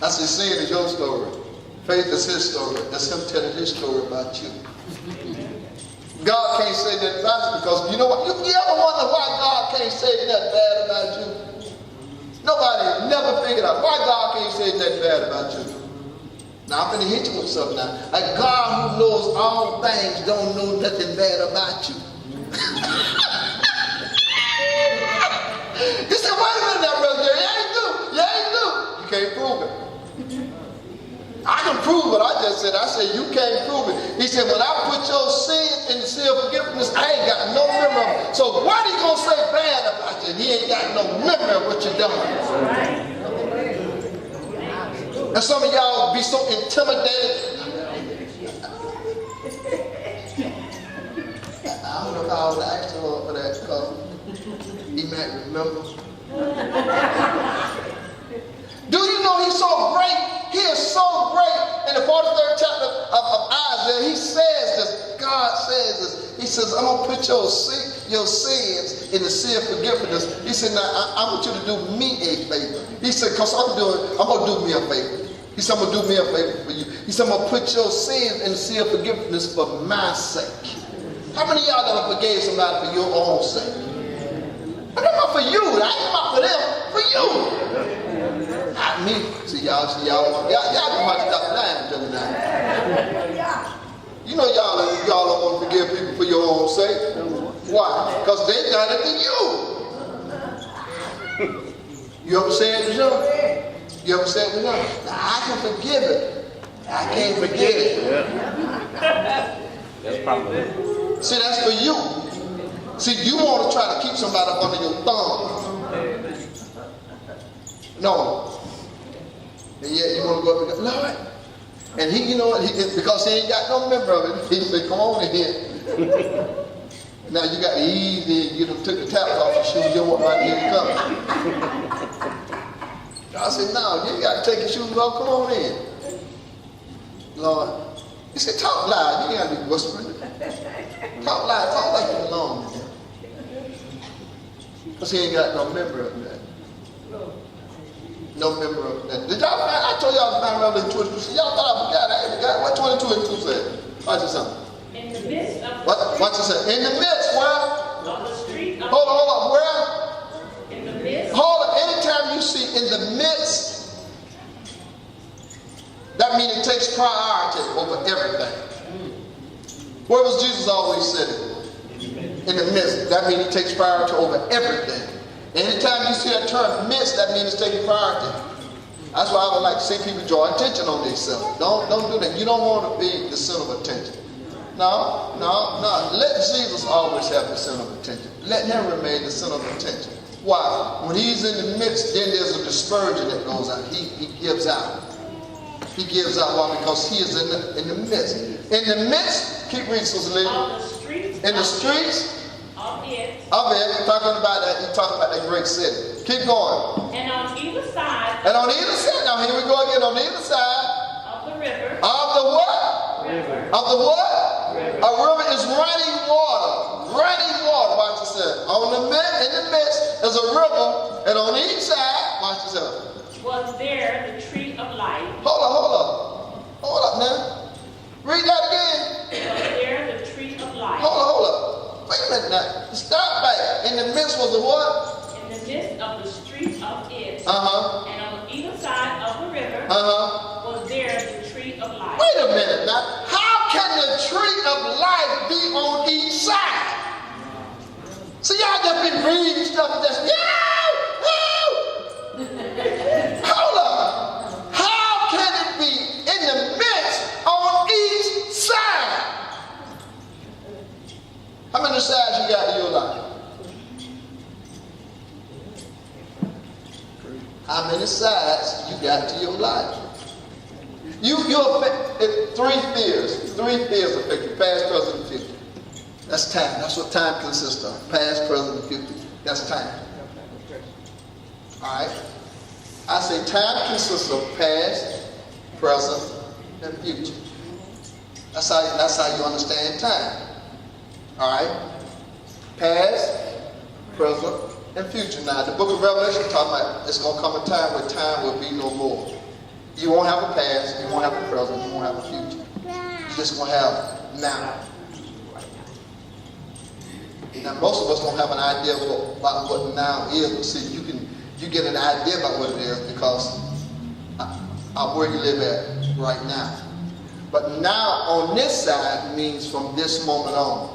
[SPEAKER 1] I say sin is your story. Faith is his story. That's him telling his story about you. God can't say that about you because you know what? You ever wonder why God can't say nothing bad about you? Nobody never figured out why God can't say nothing bad about you. Now I'm going to hit you with something now. Like God who knows all things don't know nothing bad about you. You say, wait a minute now, brother. You ain't do. You ain't do. You can't prove it. I can prove what I just said. I said, you can't prove it. He said, when I put your sin in the sea of forgiveness, I ain't got no memory of it. So what he going to say bad about you? He ain't got no memory of what you done. And some of y'all be so intimidated. I don't know if I would ask him for that because he might remember. Do you know he's so great? He is so great. In the 43rd chapter of Isaiah, he says this. God says this. He says, I'm going to put your sins in the sea of forgiveness. He said, now I want you to do me a favor. He said, because I'm going to do me a favor. He said, I'm going to do me a favor for you. He said, I'm going to put your sins in the sea of forgiveness for my sake. How many of y'all ever forgave somebody for your own sake? But not for you. I ain't about for them. For you. Not not me. See, y'all been watching Dr. Lion telling that. You know y'all don't want to forgive people for your own sake. Why? Because they done it to you. You ever said to them? You ever said to them? I can forgive it. I can't forget it.
[SPEAKER 2] Yeah. That's probably.
[SPEAKER 1] See, that's for you. See, you want to try to keep somebody up under your thumb. No. And yet you want to go up and go, Lord. And he, you know what, because he ain't got no member of it, he said, come on in here. Now you got to ease in, you done took the taps off your shoes, you don't want nobody to hear you coming. I said, no, you got to take your shoes off, come on in. Lord. He said, talk loud, you ain't got to be whispering. Talk loud, talk like you belong to him. Because he ain't got no member of that. No member of that. Did y'all find, I told y'all to find Revelation 22. See, y'all thought I forgot. I forgot what 22 and 2 said. Watch this out.
[SPEAKER 4] In the midst of
[SPEAKER 1] Watch this out. In the midst, where?
[SPEAKER 4] of the street of
[SPEAKER 1] Hold on, where?
[SPEAKER 4] in the midst
[SPEAKER 1] Hold on, anytime you see in the midst, that means it takes priority over everything. Where was Jesus always sitting? In the midst. That means he takes priority over everything. Anytime you see that term midst, that means it's taking priority. That's why I would like to see people draw attention on themselves. Don't do that. You don't want to be the center of attention. No. Let Jesus always have the center of attention. Let him remain the center of attention. Why? When he's in the midst, then there's a dispersion that goes out. He gives out. He gives out. Why? Because he is in the midst. In the midst, keep reading, Sister Lee.
[SPEAKER 4] of the streets
[SPEAKER 1] In the streets
[SPEAKER 4] of it,
[SPEAKER 1] you're talking about that. You're talking about that great city. Keep going.
[SPEAKER 4] and on either side
[SPEAKER 1] And on either side, now here we go again. On either side
[SPEAKER 4] of the river,
[SPEAKER 1] of the what?
[SPEAKER 4] river,
[SPEAKER 1] Of the what?
[SPEAKER 4] river,
[SPEAKER 1] A river is running water. Running water. Watch yourself. In the midst is a river, and on each side, watch yourself.
[SPEAKER 4] was there the tree of life.
[SPEAKER 1] Hold up now. Read that again.
[SPEAKER 4] Was there the tree of life.
[SPEAKER 1] Hold up. Wait a minute now. Stop back. In the midst was the what?
[SPEAKER 4] In the midst of the street of it,
[SPEAKER 1] Uh-huh.
[SPEAKER 4] and on either side of the river,
[SPEAKER 1] Uh-huh.
[SPEAKER 4] was there the tree of life.
[SPEAKER 1] Wait a minute now. How can the tree of life be on each side? See, y'all just been reading stuff and just, hold up. How can it be in the midst on each side? How many sides you got in your life? How many sides you got to your life? You're affected. Three fears affect you: past, present, and future. That's time. That's what time consists of. Past, present, and future. That's time. All right. I say time consists of past, present, and future. That's how you understand time. All right. Past, present, and future. Now, the book of Revelation talking about it's going to come a time where time will be no more. You won't have a past, you won't have a present, you won't have a future. You're just going to have now. Now, most of us don't have an idea about what now is, but see, you get an idea about what it is because of where you live at right now. But now on this side means from this moment on.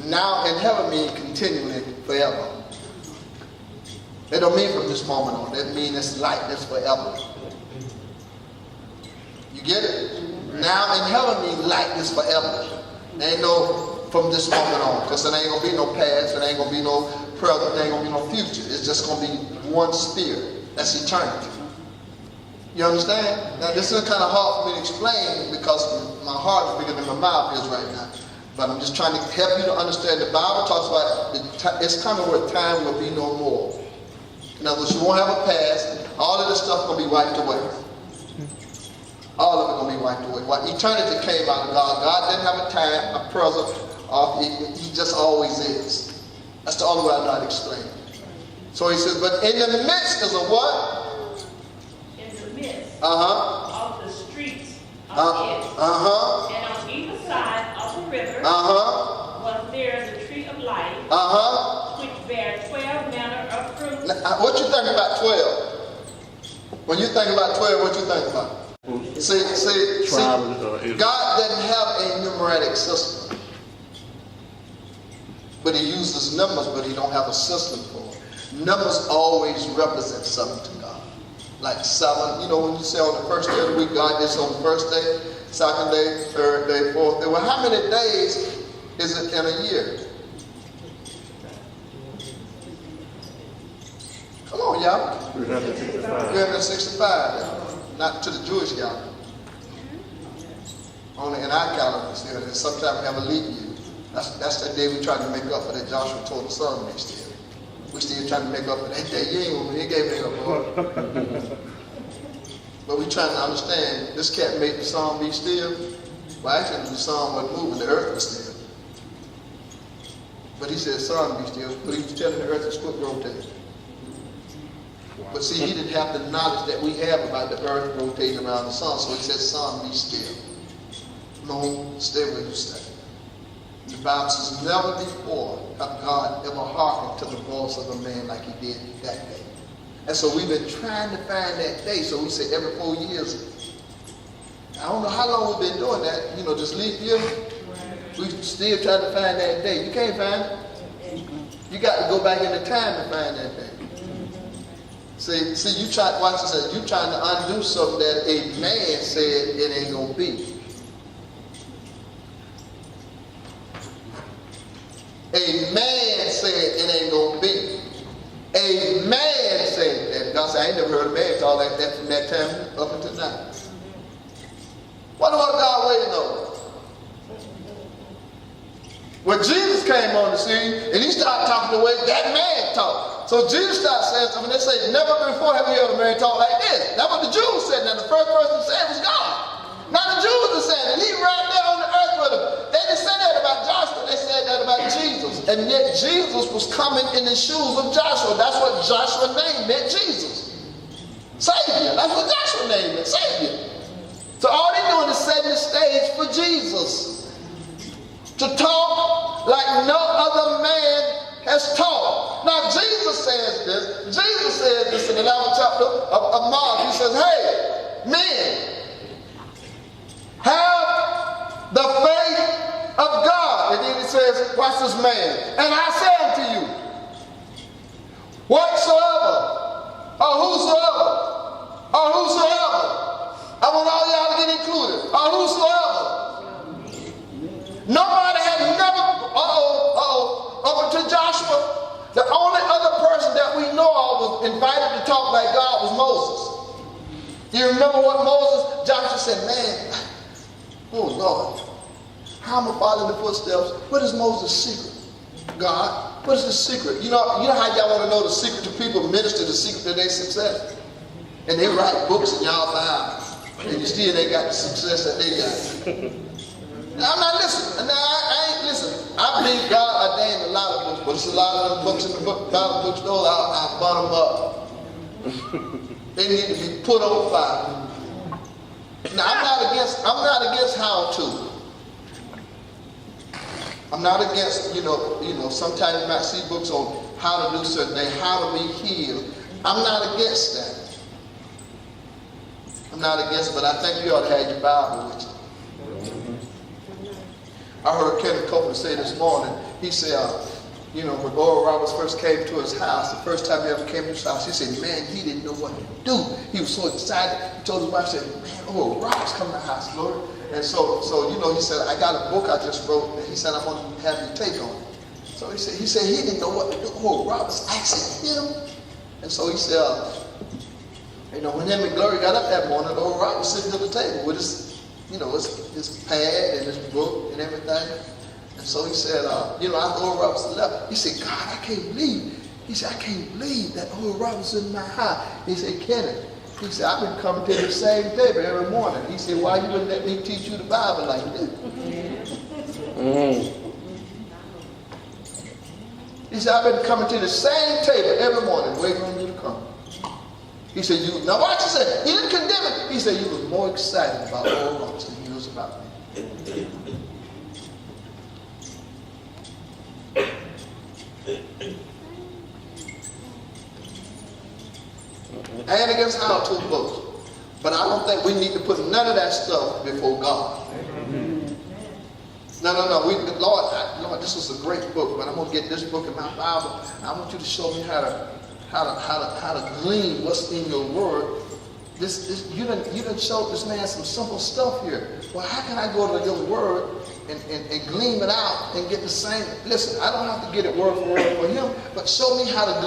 [SPEAKER 1] Now in heaven means continually forever. It don't mean from this moment on. It means it's like this forever. You get it? Now in heaven means like this forever. There ain't no from this moment on. Because it ain't going to be no past. It ain't going to be no present. There ain't going to be no future. It's just going to be one spirit. That's eternity. You understand? Now this is kind of hard for me to explain because my heart is bigger than my mouth is right now. But I'm just trying to help you to understand. The Bible talks about it's coming where time will be no more. In other words, you won't have a past. All of this stuff will be wiped away. All of it will be wiped away. What eternity came out of God. God didn't have a time, a present. He just always is. That's the only way I know how to explain it. So he says, but in the midst is a what?
[SPEAKER 4] In the midst
[SPEAKER 1] Uh-huh.
[SPEAKER 4] of the streets of
[SPEAKER 1] Uh-huh.
[SPEAKER 4] it, and on either side of the river,
[SPEAKER 1] Uh-huh.
[SPEAKER 4] was there the tree of life,
[SPEAKER 1] Uh-huh.
[SPEAKER 4] which bare 12 manner of fruit,
[SPEAKER 1] Now, what you think about 12? When you think about 12, what you think about? See, God doesn't have a numeric system. But he uses numbers, but he don't have a system for it. Numbers always represent something to God. Like 7, when you say on the first day of the week, God did this on the first day, second day, third day, fourth day. Well, how many days is it in a year? Come on, y'all. 365. Not to the Jewish calendar. Only in our calendar, and sometimes we have a leap year. That's that day we try to make up for that Joshua told the sun to be still. We still trying to make up for that day. He gave me up, Lord. But we trying to understand, this cat made the sun be still. Well, actually, the sun wasn't moving, the earth was still. But he said, sun be still, but he was telling the earth to quit rotating. But see, he didn't have the knowledge that we have about the earth rotating around the sun, so he said, sun be still. No, stay where you stay. The Bible says, never before have God ever hearkened to the voice of a man like he did that day. And so we've been trying to find that day. So we say every 4 years. I don't know how long we've been doing that. This leap year. We still trying to find that day. You can't find it. You got to go back in the time to find that day. See, you try. Watch this. You trying to undo something that a man said it ain't gonna be. A man said it ain't gonna be. A man said that. God said, I ain't never heard a man talk like that from that time up until now. What was God waiting on? When Jesus came on the scene and he started talking the way that man talked. So Jesus started saying something. They say, never before have we heard a man talk like this. That's what the Jews said. Now the first person to say it was God. Now the Jews are saying, and he right there on the earth with them. They didn't say that about Joshua. They said that about Jesus. And yet Jesus was coming in the shoes of Joshua. That's what Joshua's name meant, Jesus. Savior. That's what Joshua's name meant, Savior. So all they're doing is setting the stage for Jesus to talk like no other man has taught. Now Jesus says this. Jesus says this in the 11th chapter of Mark. He says, hey, men, have the faith of God. And then he says, watch this man. And I say unto you, whatsoever, or whosoever, I want all y'all to get included, or whosoever. Nobody had never, up to Joshua, the only other person that we know of was invited to talk like God was Moses. You remember what Moses, Joshua said, man, oh Lord, how am I following the footsteps? What is Moses' secret? God, what is the secret? You know how y'all want to know the secret to people minister the secret to their success? And they write books in y'all Bible. And you still ain't got the success that they got. Now, I'm not listening. Now, I ain't listening. I believe God ordained a lot of books, but it's a lot of them books in the Bible bookstore. I bought them up. They need to be put on fire. Now, I'm not against how to. I'm not against, sometimes you might see books on how to do certain things, how to be healed. I'm not against that. I'm not against it, but I think you ought to have your Bible with you. I heard Kenneth Copeland say this morning, he said, when Oral Roberts first came to his house, the first time he ever came to his house, he said, man, he didn't know what to do. He was so excited. He told his wife, he said, man, Oral Roberts come to the house, Lord. And so he said, I got a book I just wrote, and he said, I want to have you take on it. So he said he didn't know what to do. Oral Roberts asked him. And so he said, when him and Glory got up that morning, Oral Roberts was sitting at the table with his his pad and his book and everything. And so he said, after Oral Roberts left, he said, God, I can't believe. He said, I can't believe that Oral Roberts is in my house. He said, Kenneth, he said, I've been coming to the same table every morning. He said, why you wouldn't let me teach you the Bible like this? He said, I've been coming to the same table every morning, waiting on you to come. He said, now watch he said, he didn't condemn it. He said, you was more excited about Oral Roberts than you was about me. I ain't against how to vote. But I don't think we need to put none of that stuff before God. No. Lord, this was a great book, but I'm gonna get this book in my Bible. I want you to show me how to glean what's in your word. You done showed this man some simple stuff here. Well, how can I go to your word and glean it out and get the same? Listen, I don't have to get it word for word for him, but show me how to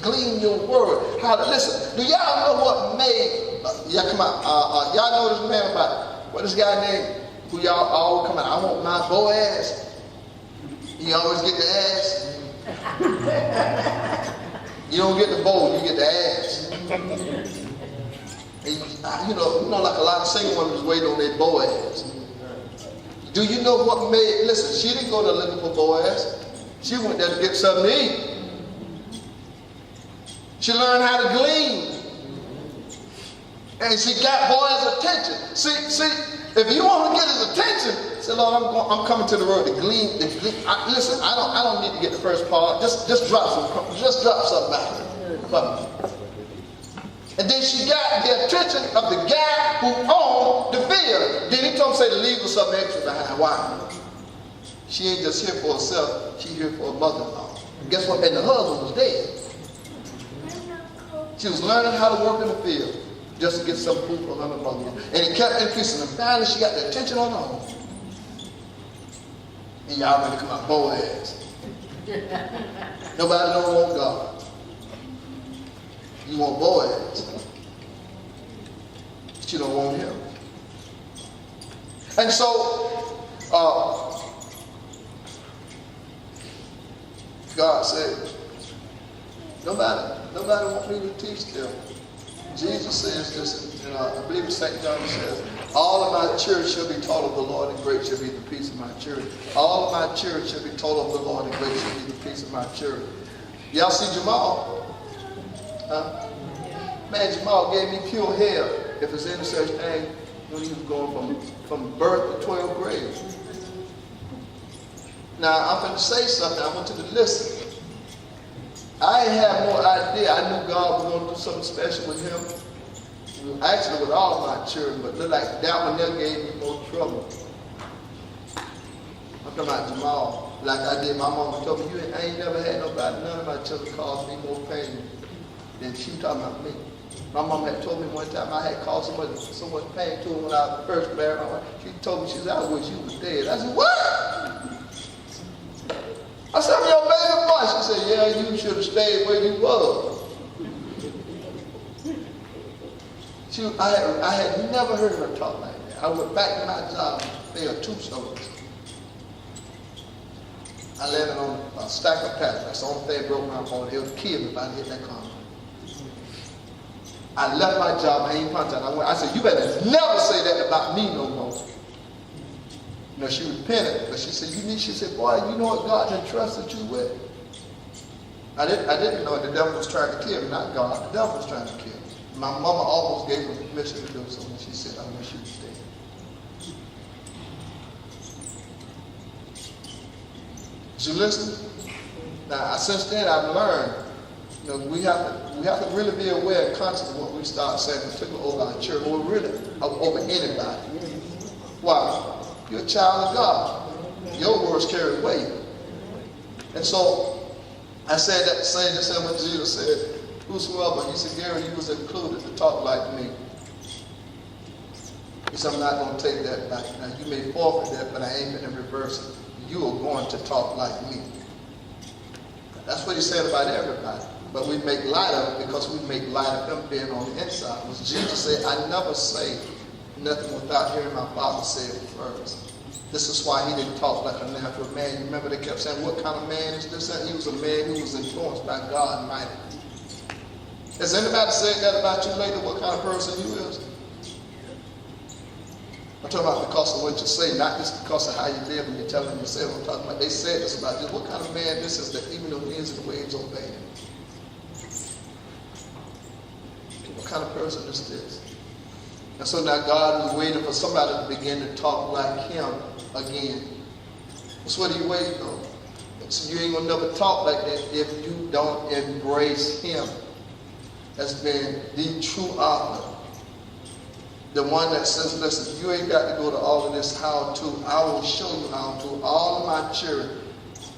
[SPEAKER 1] glean your word. How to listen. Do y'all know what made? Y'all know this man about what this guy named? Who y'all all come out? I want my Boaz. You always get the ass. You don't get the bowl, you get the ass. And, you know, like a lot of single women was waiting on their Boaz. Do you know what made? Listen, she didn't go to looking for Boaz. She went there to get something to eat. She learned how to glean. And she got Boaz's attention. See, if you want to get his attention, say, Lord, I'm coming to the word to glean. Listen, I don't need to get the first part. Just drop something out. And then she got the attention of the guy who owned the field. Then he told him, say, to leave with something extra behind. Why? She ain't just here for herself. She here for her mother-in-law. And guess what? And the husband was dead. She was learning how to work in the field just to get some food from her mother. And it kept increasing. And finally, she got the attention on her own. And y'all ready to come out Boaz. Nobody don't want God. You want Boaz. But you don't want him. And so, God said, nobody want me to teach them. Jesus says this, I believe St. John says, all of my church shall be taught of the Lord, and great shall be the peace of my church. All of my church shall be taught of the Lord, and great shall be the peace of my church. Y'all see Jamal? Huh? Man, Jamal gave me pure hair, if there's any such thing, when he was going from birth to 12th grade. Now, I'm going to say something. I want you to listen. I had no idea. I knew God was going to do something special with him. Actually, with all of my children, but look like that one there gave me more trouble. I'm talking about Jamal. Like I did, my mama told me, I ain't never had nobody, none of my children caused me more pain than she talking about me. My mom had told me one time I had caused so much pain to her when I first married her. She told me, she said, I wish you was dead. I said, what? I said, I'm your baby boy. She said, yeah, you should have stayed where you was. I had never heard her talk like that. I went back to my job. They are 2 stories. I landed on a stack of pallets. That's the only thing that broke my heart. It would kill me if I hit that car. I left my job. I ain't contact. I said, you better never say that about me no more. You know, she repented, but she said, she said, boy, you know what God entrusted you with? I didn't know the devil was trying to kill me, not God. The devil was trying to kill me. My mama almost gave me permission to do so when she said, I wish you was dead. Did you listen? Now, since then, I've learned, we have to really be aware and conscious of what we start saying, particularly over our church, or really over anybody. Why? You're a child of God. Your words carry weight. And so, I said that same what Jesus said, whosoever, he said, Gary, you was included to talk like me. He said, I'm not going to take that back. Now, you may forfeit that, but I ain't going to reverse it. You are going to talk like me. That's what he said about everybody. But we make light of it because we make light of him being on the inside. Because Jesus said, I never say nothing without hearing my Father say it first. This is why he didn't talk like a natural man. You remember they kept saying, what kind of man is this? And he was a man who was influenced by God mightily. Has anybody said that about you lately, what kind of person you is? I'm talking about because of what you say, not just because of how you live and you're telling yourself. I'm talking about they said this about you. What kind of man this is that even the winds and the waves obey him? What kind of person is this? And so now God is waiting for somebody to begin to talk like him again. That's what he waiting on. So you ain't gonna never talk like that if you don't embrace him. has been the true author. The one that says, listen, you ain't got to go to all of this how to. I will show you how to. All of my children.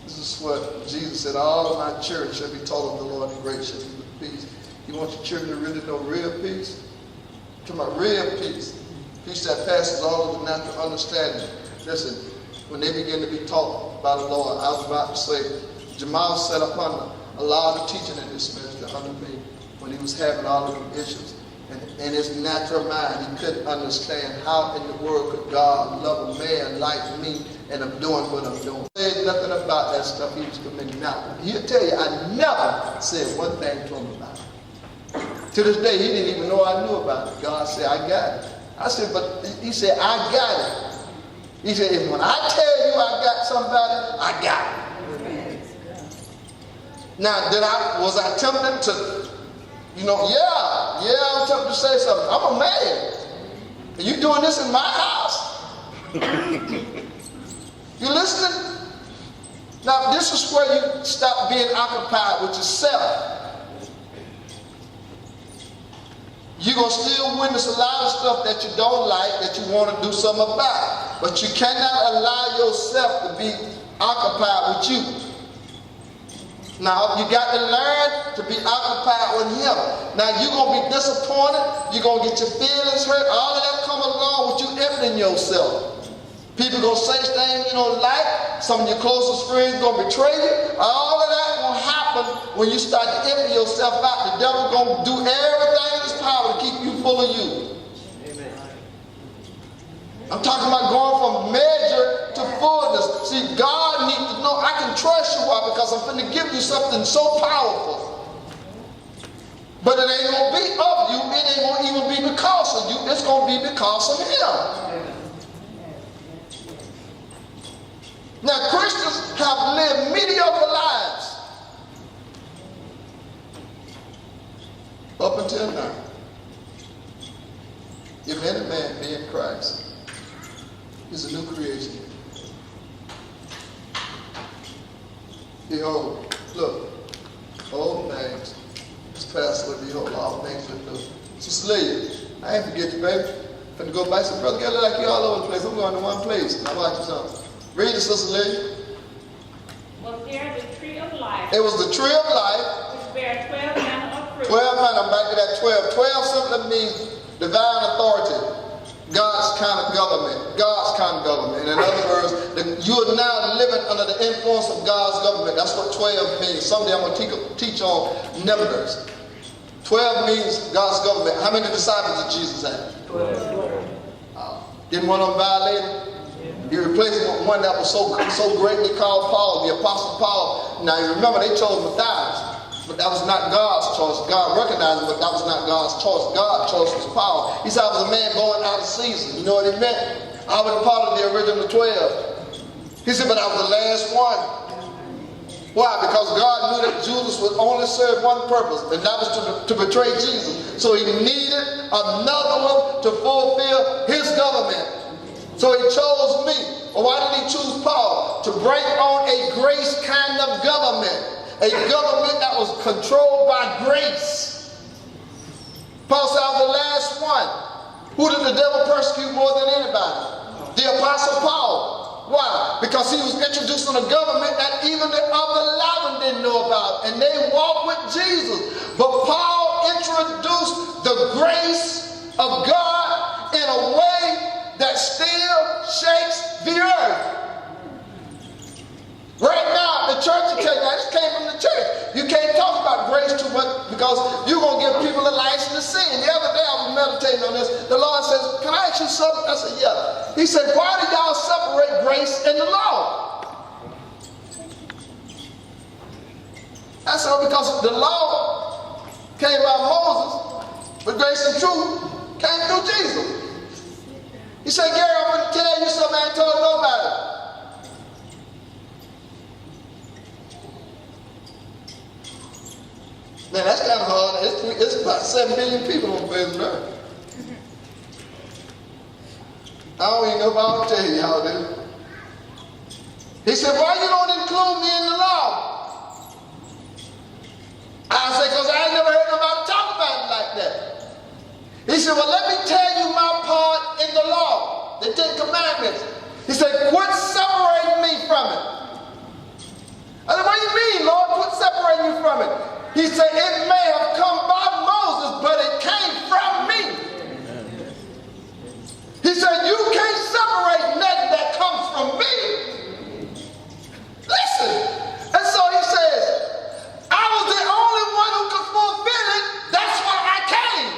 [SPEAKER 1] This is what Jesus said. All of my children shall be taught of the Lord, and great shall be the peace. You want your children to really know real peace? Talking about real peace. Peace that passes all of the natural understanding. Listen, when they begin to be taught by the Lord, I was about to say, Jamal sat up under a lot of teaching in this ministry under me when he was having all of them issues. And in his natural mind, he couldn't understand how in the world could God love a man like me and I'm doing what I'm doing. He said nothing about that stuff he was committing. Now, he'll tell you, I never said one thing to him about it. To this day, he didn't even know I knew about it. God said, I got it. I said, but he said, I got it. He said, when I tell you I got somebody, I got it. Now, was I tempted to, I'm tempted to say something. I'm a man. And you doing this in my house? You listening? Now, this is where you stop being occupied with yourself. You're going to still witness a lot of stuff that you don't like, that you want to do something about. But you cannot allow yourself to be occupied with you. Now, you got to learn to be occupied with him. Now, you're going to be disappointed. You're going to get your feelings hurt. All of that come along with you emptying yourself. People going to say things you don't like. Some of your closest friends going to betray you. All of that going to happen when you start to empty yourself out. The devil going to do everything in his power to keep you full of you. I'm talking about going from measure to fullness. See, God needs to know I can trust you. Why? Because I'm going to give you something so powerful. But it ain't going to be of you. It ain't going to even be because of you. It's going to be because of him. Now, Christians have lived mediocre lives up until now. If any man be in Christ, is a new creation. Behold, look, old things, this past away, behold, all things are new. Sister Leah, I ain't forget you, baby. Finna go back. Some brother, gotta look like you all over the place. I'm going to one place. Now watch you something. Read it, Sister Leah.
[SPEAKER 4] Was there the tree of life,
[SPEAKER 1] It was the tree of life.
[SPEAKER 4] which bare 12 manner of fruit.
[SPEAKER 1] 12 manner, I'm back to that 12. 12 simply means divine authority. God's kind of government. God's kind of government. In other words, you are now living under the influence of God's government. That's what 12 means. Someday I'm going to teach on numbers. 12 means God's government. How many disciples did Jesus have?
[SPEAKER 3] 12.
[SPEAKER 1] Didn't one of them violate? He replaced one that was so greatly called Paul, the Apostle Paul. Now you remember they chose Matthias. But that was not God's choice. God recognized it, but that was not God's choice. God's choice was Paul. He said I was a man going out of season. You know what he meant? I was a part of the original 12. He said, but I was the last one. Why? Because God knew that Judas would only serve one purpose, and that was to betray Jesus. So he needed another one to fulfill his government. So he chose me. Well, why did he choose Paul? To bring on a grace kind of government. A government that was controlled by grace. Paul said, I was the last one. Who did the devil persecute more than anybody? The Apostle Paul. Why? Because he was introducing a government that even the other 11 didn't know about. And they walked with Jesus. But Paul introduced the grace of God in a way that still shakes the earth. Right now, the church, I just came from the church. You can't talk about grace too much because you're going to give people a license to sin. The other day I was meditating on this. The Lord says, can I ask you something? I said, yeah. He said, why did y'all separate grace and the law? I said, because the law came by Moses, but grace and truth came through Jesus. He said, Gary, I'm going to tell you something I ain't told nobody. Man, that's kind of hard. It's about 7 million people on the face of the earth. I don't even know if I'll tell you how it is. He said, why you don't include me in the law? I said, because I ain't never heard nobody talk about said, well, let me tell you my part in the law, the 10 Commandments. He said, quit separating me from it. I said, what do you mean, Lord? Quit separating me from it. He said, it may have come by Moses, but it came from me. He said, you can't separate nothing that comes from me. Listen. And so he says, I was the only one who could fulfill it. That's why I came.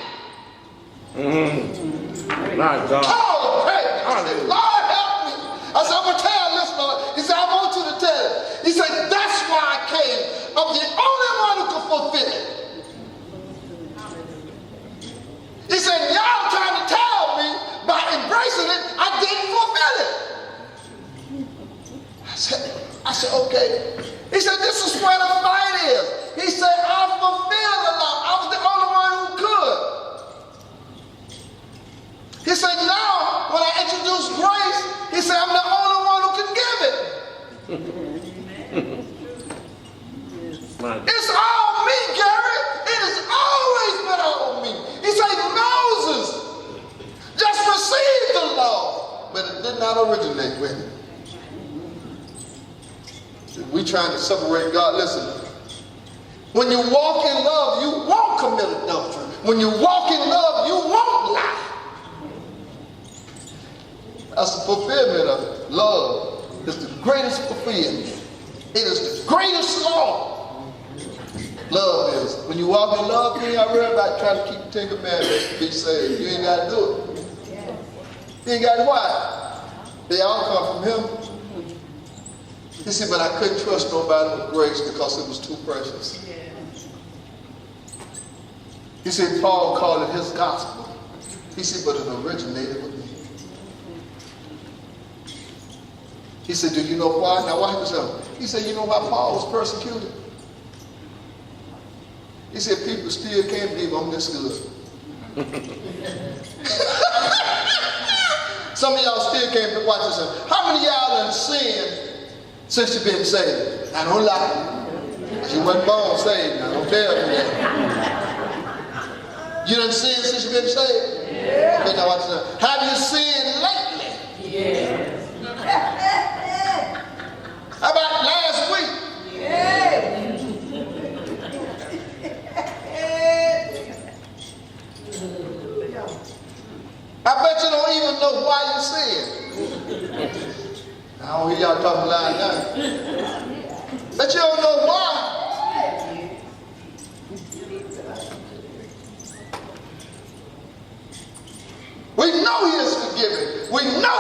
[SPEAKER 2] My God.
[SPEAKER 1] Oh, pray. I said, Lord, help me. I said, I'm going to tell this, Lord. He said, I want you to tell it. He said, that's why I came. I'm the only one who could fulfill it. He said, y'all trying to tell me by embracing it, I didn't fulfill it. I said, okay. He said, this is where the fight is. He said, I fulfilled the law. I was the only one who could. He said, now, when I introduce grace, he said, I'm the only one who can give it. It's all me, Gary. It has always been all me. He said, Moses just received the law, but it did not originate with him. We trying to separate God. Listen, when you walk in love, you won't commit adultery. When you walk in love, you won't lie. That's the fulfillment of it. Love is the greatest fulfillment. It is the greatest law. Love is. When you walk in love, you ain't got to worry about trying to keep the 10 Commandments to be saved. You ain't got to do it. You ain't got to. Why? They all come from him. He said, but I couldn't trust nobody with grace because it was too precious. He said, Paul called it his gospel. He said, but it originated with me. He said, do you know why? Now watch this. He said, you know why Paul was persecuted? He said, people still can't believe I'm this good. Some of y'all still can't watch this. How many of y'all done sinned since you've been saved? I don't lie. You wasn't born saved. Now don't tell me that. You done sinned since you've been saved? Yeah. Okay, now watch this. Have you sinned lately? Yes. How about last week? Yeah. I bet you don't even know why you sin. I don't hear y'all talking loud now. But you don't know why. We know he is forgiving. We know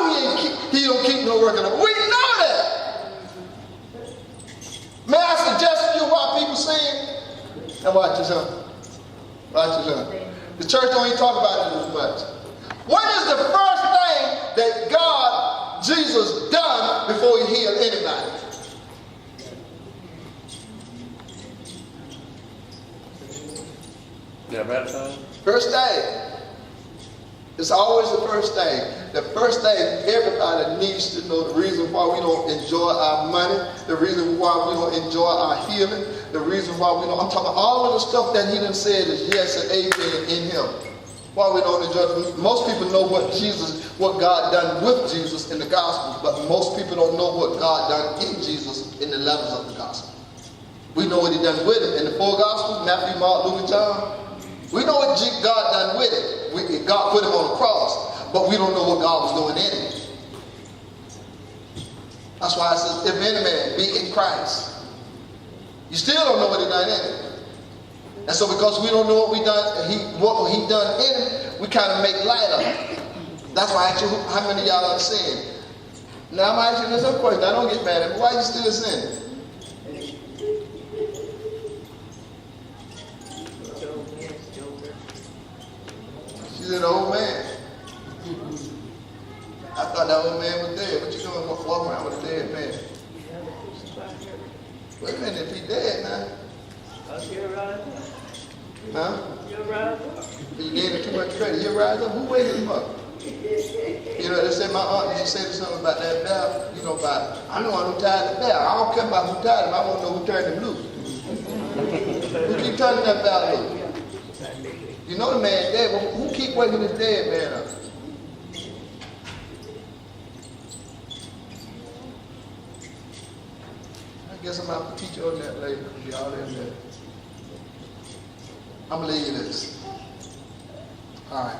[SPEAKER 1] he don't keep no record of it. We know that. May I suggest to you why people sin? And watch this up. Watch this up. The church don't even talk about it as much. What is the first thing that God, Jesus, done before he healed anybody?
[SPEAKER 2] Yeah, baptized.
[SPEAKER 1] First thing. It's always the first thing. The first thing everybody needs to know, the reason why we don't enjoy our money, the reason why we don't enjoy our healing, the reason why we don't, I'm talking about all of the stuff that he done said is yes and amen in him. Why we don't enjoy it. Most people know what God done with Jesus in the Gospels, but most people don't know what God done in Jesus in the letters of the Gospel. We know what he done with it in the 4 Gospels, Matthew, Mark, Luke, and John. We know what God done with it. God put him on the cross, but we don't know what God was doing in it. That's why I said, if any man be in Christ, you still don't know what he done in it. And so because we don't know what he done in it, we kind of make light of it. That's why I asked you, how many of y'all are sinning? Now I'm asking you some question. I don't get mad at me. Why are you still sinning? She's an old man. I thought that old man was dead. What you doing walking around with a dead man? Wait a minute, if he dead now. Huh? You gave him too much credit. You rise up. Who waited him up? You know, they said my aunt used to say something about that bell. You know, about I'm the one who tied the bell. I don't care about who tied him. I want to know who turned him loose. Who keep turning that bell loose? You know the man dead. Well, who keep waking this dead man up? I guess I'm going to have to teach you on that later. Y'all in there. I'm going to leave you this. All right.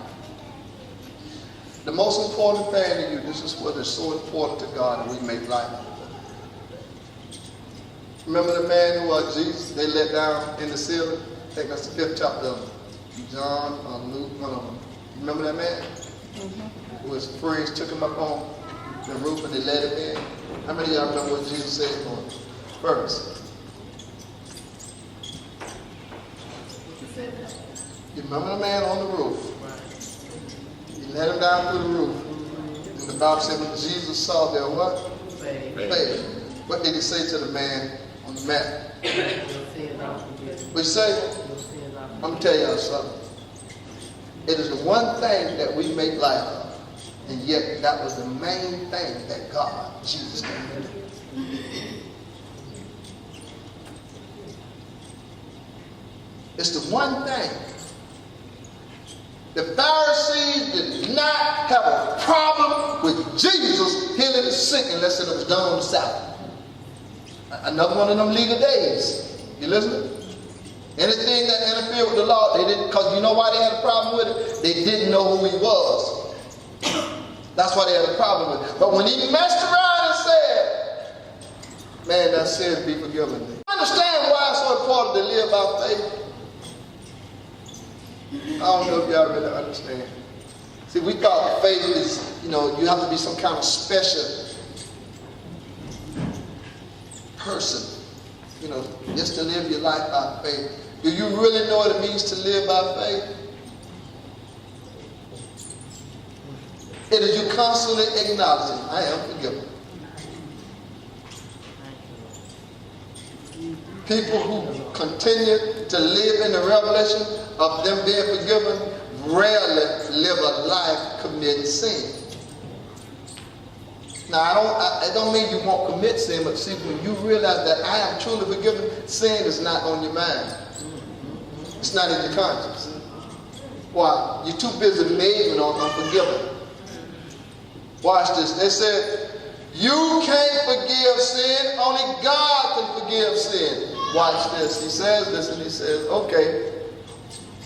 [SPEAKER 1] The most important thing to you, this is what is so important to God, that we make life. Remember the man who Jesus, they let down in the ceiling? I think that's the 5th chapter of John or Luke, one of them. Remember that man? Who his friends took him up on the roof and they let him in? How many of y'all remember what Jesus said to him first? You remember the man on the roof? He let him down through the roof. And the Bible said when Jesus saw their what? Faith. What did he say to the man on the mat? What he say? I'm going to tell y'all something. It is the one thing that we make life of. And yet that was the main thing that God, Jesus, did. It's the one thing. The Pharisees did not have a problem with Jesus healing the sick unless it was done on the Sabbath. Another one of them legal days. You listening? Anything that interfered with the law, they didn't, because you know why they had a problem with it? They didn't know who he was. That's why they had a problem with it. But when he messed around and said, man, that sin be forgiven. Understand why it's so important to live by faith? I don't know if y'all really understand. See, we thought faith is, you have to be some kind of special person, just to live your life by faith. Do you really know what it means to live by faith? It is you constantly acknowledging, I am forgiven. People who continue to live in the revelation of them being forgiven rarely live a life committing sin. Now, it don't mean you won't commit sin, but see, when you realize that I am truly forgiven, sin is not on your mind. It's not in your conscience. Why? You're too busy naming on unforgiven. Watch this. They said, you can't forgive sin, only God can forgive sin. Watch this. He says this and he says, okay,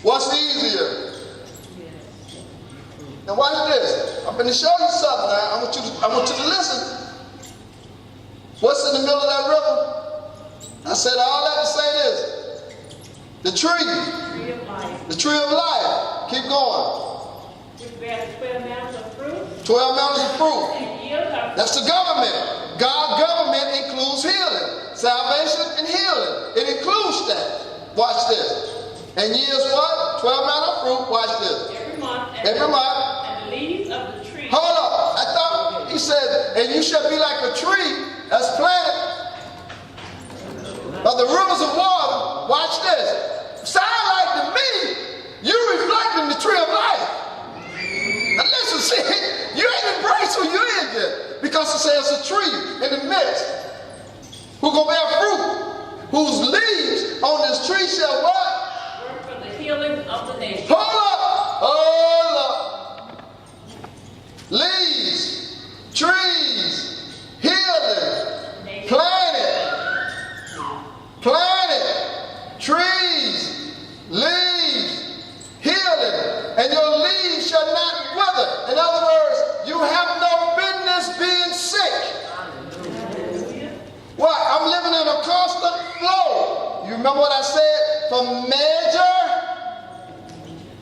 [SPEAKER 1] what's easier? Now watch this. I'm going to show you something now. I want you to listen. What's in the middle of that river? I said all that to say this. The tree. The tree of life. Keep going.
[SPEAKER 4] Which bears 12 mountains of fruit.
[SPEAKER 1] 12 mountains of fruit.
[SPEAKER 4] And yields of
[SPEAKER 1] That's the government. God's government includes healing. Salvation and healing. It includes that. Watch this. And yields what? 12 mountains of fruit. Watch this.
[SPEAKER 4] every month.
[SPEAKER 1] Every month.
[SPEAKER 4] And the leaves of the tree.
[SPEAKER 1] Hold up. I thought he said, and you shall be like a tree that's planted by the rivers of water. Watch this. Sound like to me, you reflecting the tree of life. Now listen, see, you ain't embraced who you is yet. Because it says a tree in the midst who gonna bear fruit, whose leaves on this tree shall what?
[SPEAKER 4] Work for the healing of the nation.
[SPEAKER 1] Hold up. Leaves, trees, healing, planet, trees, leaves, healing, and your leaves shall not wither. In other words, you have no business being sick. Why? I'm living in a constant flow. You remember what I said? From measure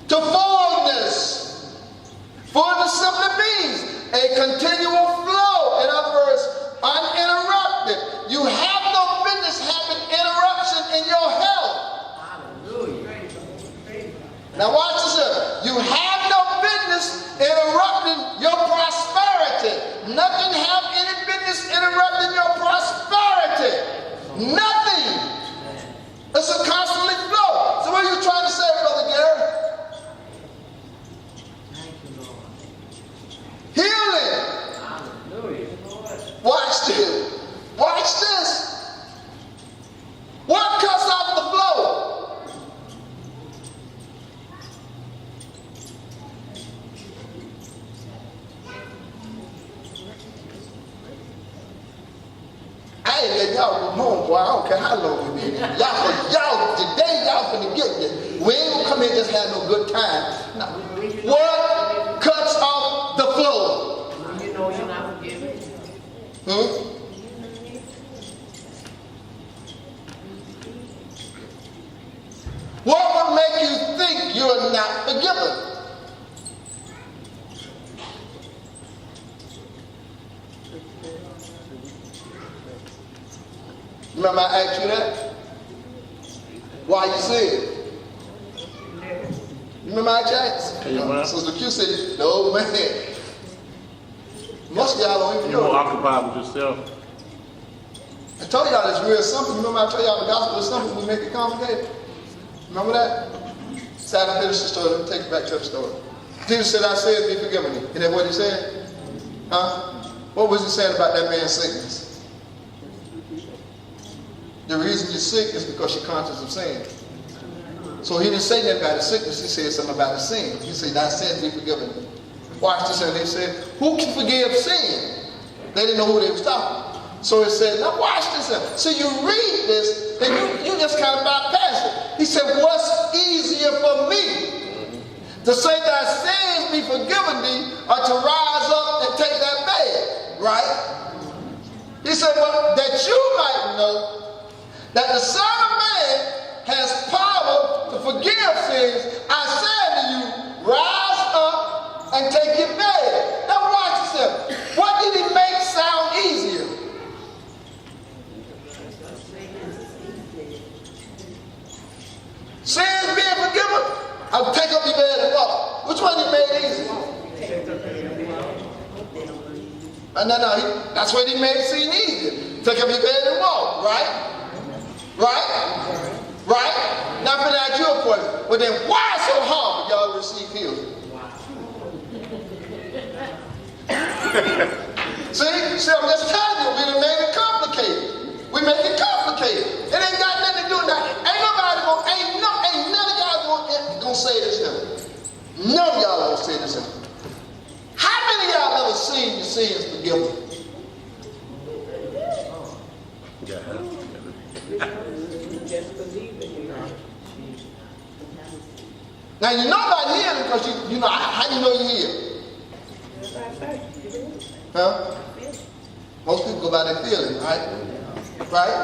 [SPEAKER 1] to fullness. Fullness simply means a continual flow. In other words, uninterrupted. You have no business having interruption in your health. Now watch this. You have no business interrupting your prosperity. Nothing have any business interrupting your prosperity. Nothing. It's a constantly flow. So what are you trying to say, Brother Gary? Healing. Watch this. Watch this. What cuts off the flow? y'all go home, boy. I don't care how long we been here. Y'all, today y'all finna get this. We ain't gonna come here and just have no good time. Now, what cuts off the flow?
[SPEAKER 3] You know you're not forgiven.
[SPEAKER 1] What will make you think you're not forgiven? Remember I asked you that? Why you said? You remember I asked you? Sister Q said, no man. Most of y'all don't even
[SPEAKER 2] You're
[SPEAKER 1] know.
[SPEAKER 2] more occupied with yourself.
[SPEAKER 1] I told y'all it's real simple. You remember I told y'all the gospel is simple, we make it complicated? Remember that? So I finish the story, let me take you back to the story. Jesus said, I said, be forgiven you. Isn't that what he said? Huh? What was he saying about that man's sickness? The reason you're sick is because you're conscious of sin. So he didn't say nothing about the sickness, he said something about the sin. He said, thy sin be forgiven you. Watch this, and they said, who can forgive sin? They didn't know who they was talking. So he said, now watch this. So you read this, and you just kind of bypass it. He said, what's easier for me? To say thy sins be forgiven thee, or to rise up and take that bed, right? He said, well, that you might know that the Son of Man has power to forgive sins, I said to you, rise up and take your bed. Now watch yourself. What did he make sound easier? Sins being forgiven? I'll take up your bed and walk. Which one he made easier? No, that's what he made seem easier. Take up your bed and walk, right? Right? Right? Now I'm going to ask you a question. Well then, why so hard for y'all to receive healing? See, I'm just telling you, we done made it complicated. We make it complicated. It ain't got nothing to do with that. Ain't none of y'all gonna say this now. None of y'all gonna say this now. How many of y'all ever seen your sins forgiven?
[SPEAKER 3] Just believe in you.
[SPEAKER 1] Now you know about healing because you know how you know you're healed. Huh? Most people go by their feeling, right? Right?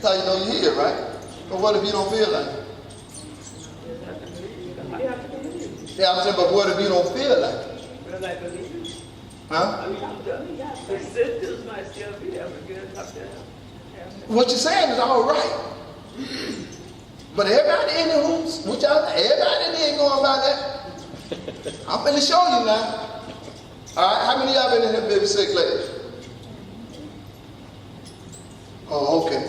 [SPEAKER 1] That's how you know you're healed, right? But what if you don't feel like it? Yeah, I'm saying, but what if you don't feel like it? Huh?
[SPEAKER 3] The symptoms might still be there, but good up there.
[SPEAKER 1] What you're saying is all right. But everybody in the homes, everybody in there ain't going by that. I'm finna show you now. Alright, how many of y'all been in here baby sick lately? Oh, okay.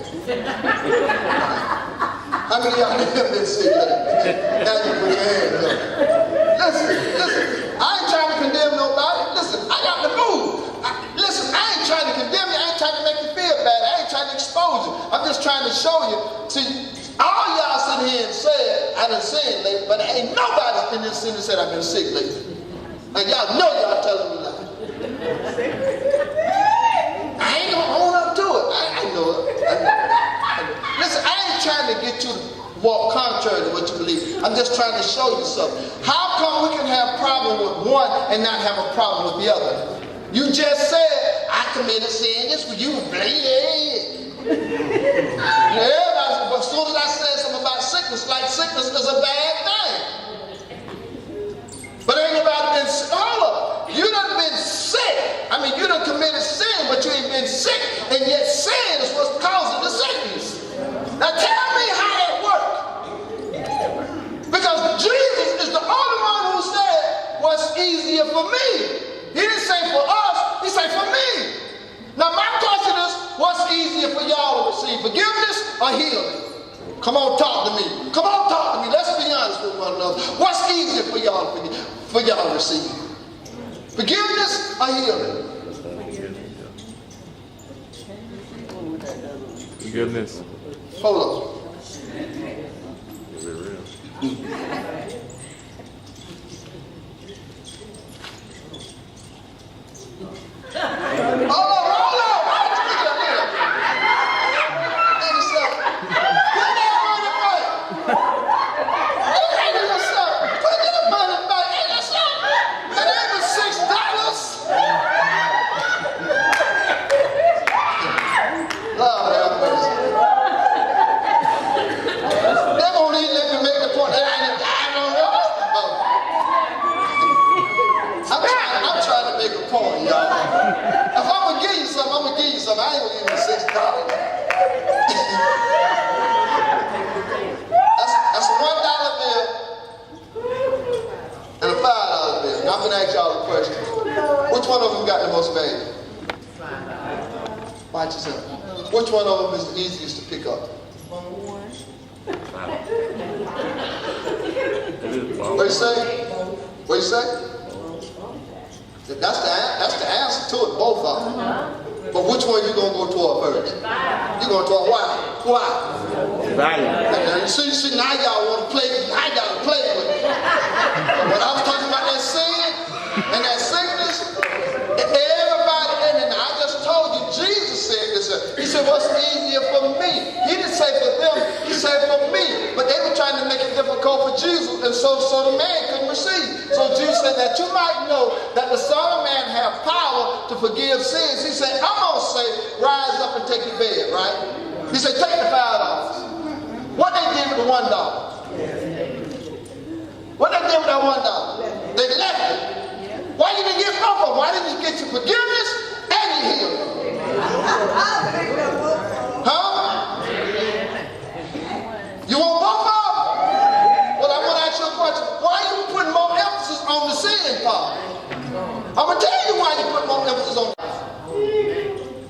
[SPEAKER 1] How many of y'all in here been sick lately? Now you put your hands up. Listen, I ain't trying to condemn nobody. Listen, I got the move. Listen, I ain't trying to condemn you. I ain't trying to make you feel bad. I ain't trying to expose you. I'm just trying to show you. See, all y'all sitting here and said, I done sinned lately, but ain't nobody in this city said I've been sick lately. And y'all know y'all telling me that. I ain't gonna own up to it. I know it. Listen, I ain't trying to get you to walk contrary to what you believe. I'm just trying to show you something. How come we can have a problem with one and not have a problem with the other? You just said, I committed sin. This for you. Yeah, but as soon as I said something about sickness, like sickness is a bad thing. But ain't nobody been sick. Hold up. You done been sick. I mean, you done committed sin, but you ain't been sick. And yet sin is what's causing the sickness. Now tell me how that works. Because Jesus is the only one who said, what's easier for me? He didn't say for us, he said for me. Now my question is, what's easier for y'all to receive, forgiveness or healing? Come on, talk to me. Come on, talk to me. Let's be honest with one another. What's easier for y'all to receive? Forgiveness or healing?
[SPEAKER 2] Forgiveness.
[SPEAKER 1] Hold on. Hold on. Which one of them got the most value? Watch yourself. Which one of them is the easiest to pick up? What you say? What you say? That's the answer to it, both of them. But which one you gonna go toward first? You gonna toward why? Why?
[SPEAKER 2] Value.
[SPEAKER 1] See, now y'all want to play. I gotta play with it. When I was talking about that sin and that sickness, everybody in it. I just told you, Jesus said this. He said, "What's easier for me?" He didn't say for them. He said for me. But they were trying to make it difficult for Jesus, and so the man couldn't receive. So Jesus said that you might know that the Son of Man have power to forgive sins. He said, "I'm gonna say, rise up and take your bed." Right? He said, "Take the $5. What they did with the $1? What they did with that $1? They left it. Why you didn't get both of them? Why didn't you get your forgiveness and your healing? Huh? You want both of them? Well, I want to ask you a question. Why are you putting more emphasis on the sin part? I'm going to tell you why you put more emphasis on it.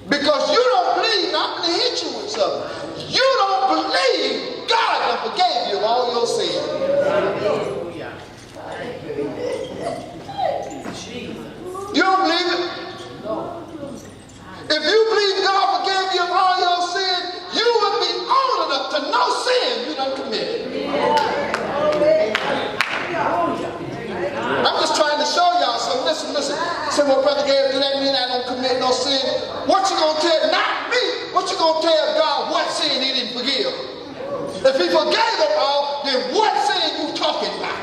[SPEAKER 1] Because you don't believe, I'm going to hit you with something. You don't believe God done forgave you of all your sins. You don't believe it? If you believe God forgave you of all your sin, you would be old enough to no sin you done committed. I'm just trying to show y'all something. Listen. Say, well, Brother Gary, do that mean I don't commit no sin? What you gonna tell, not me, what you gonna tell God what sin he didn't forgive? If he forgave them all, then what sin you talking about?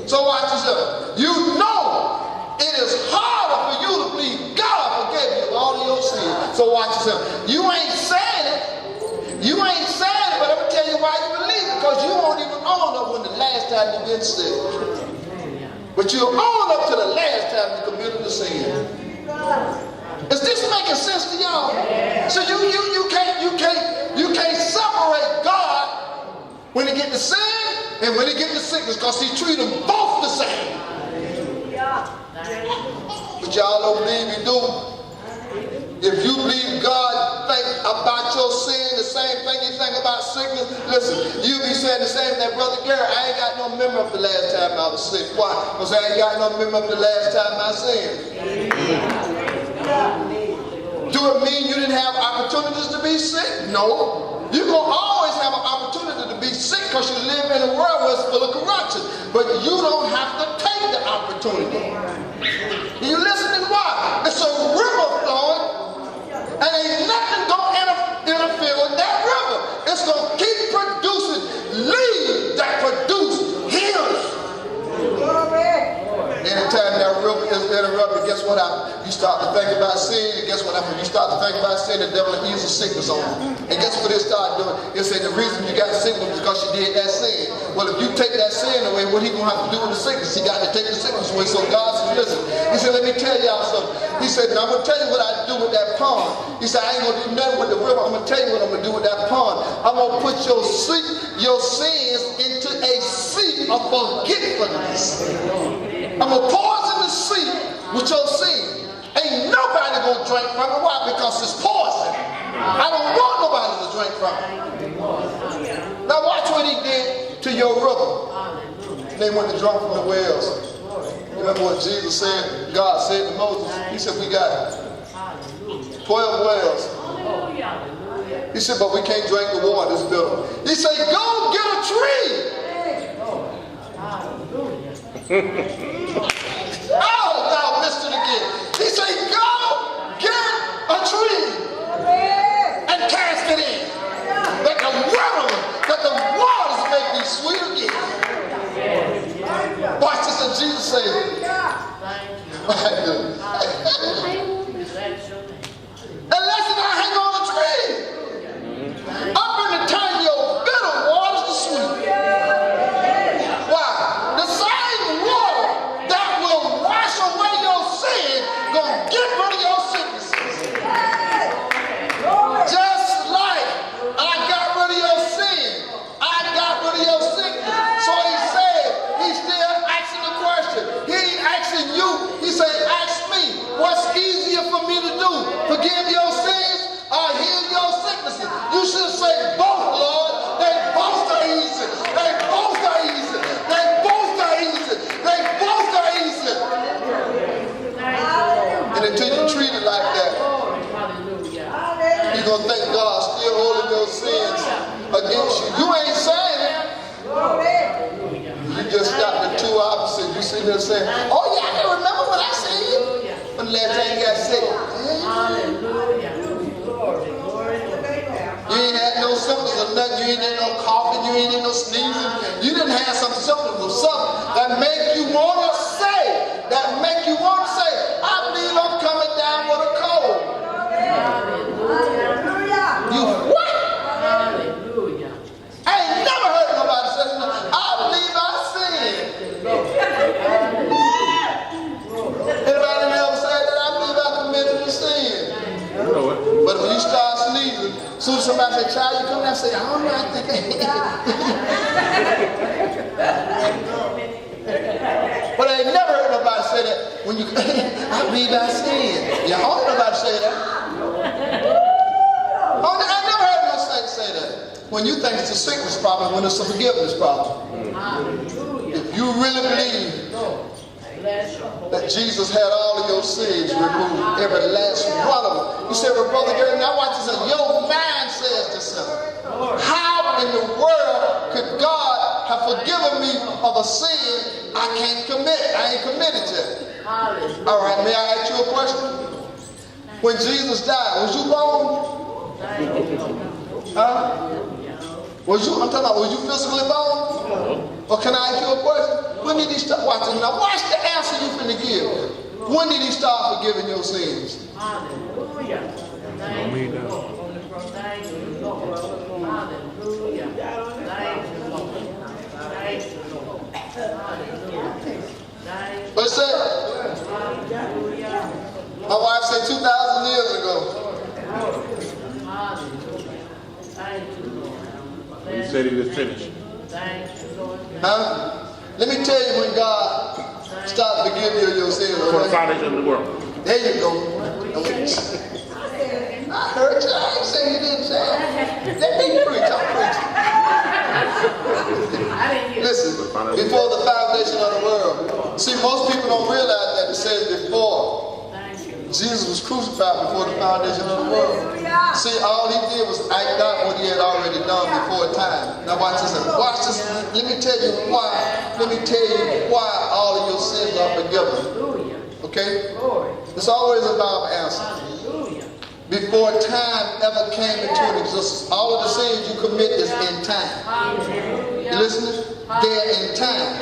[SPEAKER 1] So watch yourself. You know it is harder for you to believe God forgave you of all of your sins. So watch yourself. You ain't saying it. You ain't saying it, but I'm going to tell you why you believe it. Because you won't even own up when the last time you've been sick. But you own up to the last time you committed a sin. Is this making sense to y'all? So you can't separate God when he get the sin and when he get the sickness, because he treat them both the same. But y'all don't believe he do. If you believe God think about your sin the same thing you think about sickness, listen, you be saying the same thing, Brother Gary, I ain't got no memory of the last time I was sick. Why? Because I ain't got no memory of the last time I sinned. Do it mean you didn't have opportunities to be sick? No. You're going to always have an opportunity to be sick because you live in a world where it's full of corruption. But you don't have to take the opportunity. You listening? Why? It's a river flowing, and ain't nothing going to interfere with that river. It's going to keep producing leaves that produce healing. Anytime that river is interrupted, guess what happens? You start to think about sin, and guess what happens? You start to think about sin, the devil will ease the sickness on you. And guess what it started doing? It said the reason you got sick was because you did that sin. Well, if you take that sin away, what he gonna have to do with the sickness? He got to take the sickness away. So God says, listen, he said, let me tell y'all something. He said, now I'm gonna tell you what I do with that pond. He said, I ain't gonna do nothing with the river. I'm gonna tell you what I'm gonna do with that pond. I'm gonna put your sins into a sea of forgetfulness. I'm gonna poison the sea with your sin. Ain't nobody gonna drink from it. Why? Because it's poison. I don't want nobody to drink from it. Now watch what he did to your river. They went to drink from the wells. You remember what Jesus said? God said to Moses, he said, we got 12 wells. He said, but we can't drink the water, it's bitter. He said, go get a tree. Oh, now listen again. He said, go get a tree and cast it in. That the waters may be sweet again. Watch this, and Jesus said, unless you don't hang on a tree, I'm going to turn your bitter waters to sweet. Why? The same water that will wash away your sin gonna get rid of your sicknesses. Just like I got rid of your sin, I got rid of your sickness. So he said, he still two opposites. You sit there saying, oh yeah, I can remember what I said. When the last time you got sick?
[SPEAKER 3] Hallelujah. Glory, glory, glory.
[SPEAKER 1] You ain't had no symptoms of nothing. You ain't had no coughing. You ain't had no sneezing. You didn't have some symptoms of something that make you want to say, I believe I'm coming down with a cold.
[SPEAKER 3] Hallelujah.
[SPEAKER 1] You what?
[SPEAKER 3] Hallelujah.
[SPEAKER 1] I ain't never heard nobody say that. I believe I sinned. Anybody ever say that? I believe I committed a sin.
[SPEAKER 2] You know it.
[SPEAKER 1] But when you start sneezing, as soon as somebody say, child, you come down and say, I don't know, I think But I ain't never heard nobody say that when you, I believe I sinned. Yeah, I don't heard nobody say that. I never heard no saint say that. When you think it's a sickness problem, when it's a forgiveness problem.
[SPEAKER 3] Hallelujah.
[SPEAKER 1] If you really believe
[SPEAKER 3] Bless your holy
[SPEAKER 1] that Jesus had all of your sins removed, every last one of them. You say, well, Brother Gary, now watch this. Your mind says this. How in the world could God have forgiven me of a sin I can't commit? I ain't committed to it.
[SPEAKER 3] Hallelujah.
[SPEAKER 1] All right, may I ask you a question? When Jesus died, was you born?
[SPEAKER 3] Thank you, Lord.
[SPEAKER 1] Huh? Was you, I'm talking about, was you physically born?
[SPEAKER 2] No.
[SPEAKER 1] Or can I ask you a question? When did he start watching? Now watch the answer you finna give. When did he start forgiving your sins?
[SPEAKER 3] Hallelujah. Thank you, Lord. Thank you, Lord. Hallelujah. Thank you, Lord. Thank you, Lord. Hallelujah. Thank you.
[SPEAKER 1] But say,
[SPEAKER 3] Hallelujah.
[SPEAKER 1] my wife said 2,000 years ago.
[SPEAKER 3] Hallelujah. Thank you, Lord.
[SPEAKER 2] He said he was finished.
[SPEAKER 3] Thank you, Lord.
[SPEAKER 1] Huh? Let me tell you when God started forgiving you of your sins.
[SPEAKER 2] For the
[SPEAKER 1] Okay?
[SPEAKER 2] foundation of the world.
[SPEAKER 1] There you go. I heard you. I ain't saying you didn't say it. Let me preach. I'm preaching.
[SPEAKER 3] I didn't hear.
[SPEAKER 1] Listen, before the foundation of the world. See, most people don't realize that it says before.
[SPEAKER 3] Thank you.
[SPEAKER 1] Jesus was crucified before the foundation of the world. See, all he did was act out what he had already done before time. Now watch this. Watch this. Let me tell you why. Let me tell you why all of your sins are forgiven.
[SPEAKER 3] Hallelujah.
[SPEAKER 1] Okay?
[SPEAKER 3] Glory.
[SPEAKER 1] It's always a Bible answer.
[SPEAKER 3] Hallelujah.
[SPEAKER 1] Before time ever came into existence, all of the sins you commit is in time.
[SPEAKER 3] Hallelujah.
[SPEAKER 1] You listening? They're in time.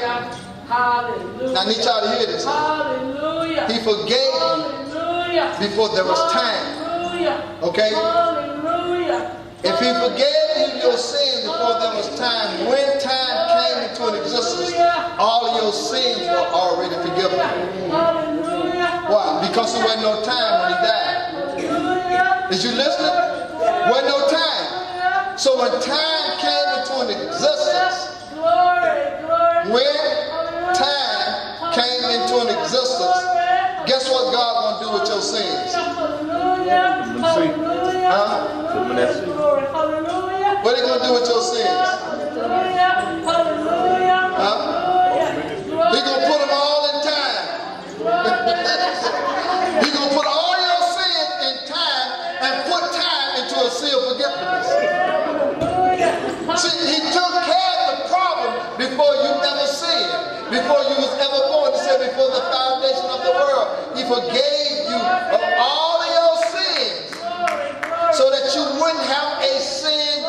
[SPEAKER 3] Hallelujah.
[SPEAKER 1] Now I need y'all to hear this.
[SPEAKER 3] Hallelujah.
[SPEAKER 1] He forgave you
[SPEAKER 3] Hallelujah.
[SPEAKER 1] before there was time.
[SPEAKER 3] Hallelujah.
[SPEAKER 1] Okay?
[SPEAKER 3] Hallelujah.
[SPEAKER 1] If he forgave you your sins before there was time, when time came into an existence, all of your sins were already forgiven.
[SPEAKER 3] Hallelujah.
[SPEAKER 1] Why? Because there wasn't no time when he died.
[SPEAKER 3] Hallelujah.
[SPEAKER 1] Is you listening? Wasn't no time. So when time came into an existence,
[SPEAKER 3] Glory, glory.
[SPEAKER 1] when time came into an existence, guess what God gonna do with your sins?
[SPEAKER 3] Hallelujah. Hallelujah.
[SPEAKER 1] Huh?
[SPEAKER 3] Glory. Hallelujah.
[SPEAKER 1] What are they gonna do with your sins?
[SPEAKER 3] Hallelujah. Hallelujah.
[SPEAKER 1] Huh?
[SPEAKER 3] Hallelujah.
[SPEAKER 1] He gonna put them all in time. He gonna put all your sins in time and put time into a sea of forgiveness. See, he took care of the problem before you ever sinned, before you was ever born. He said before the foundation of the world, he forgave you of all of your sins so that you wouldn't have a sin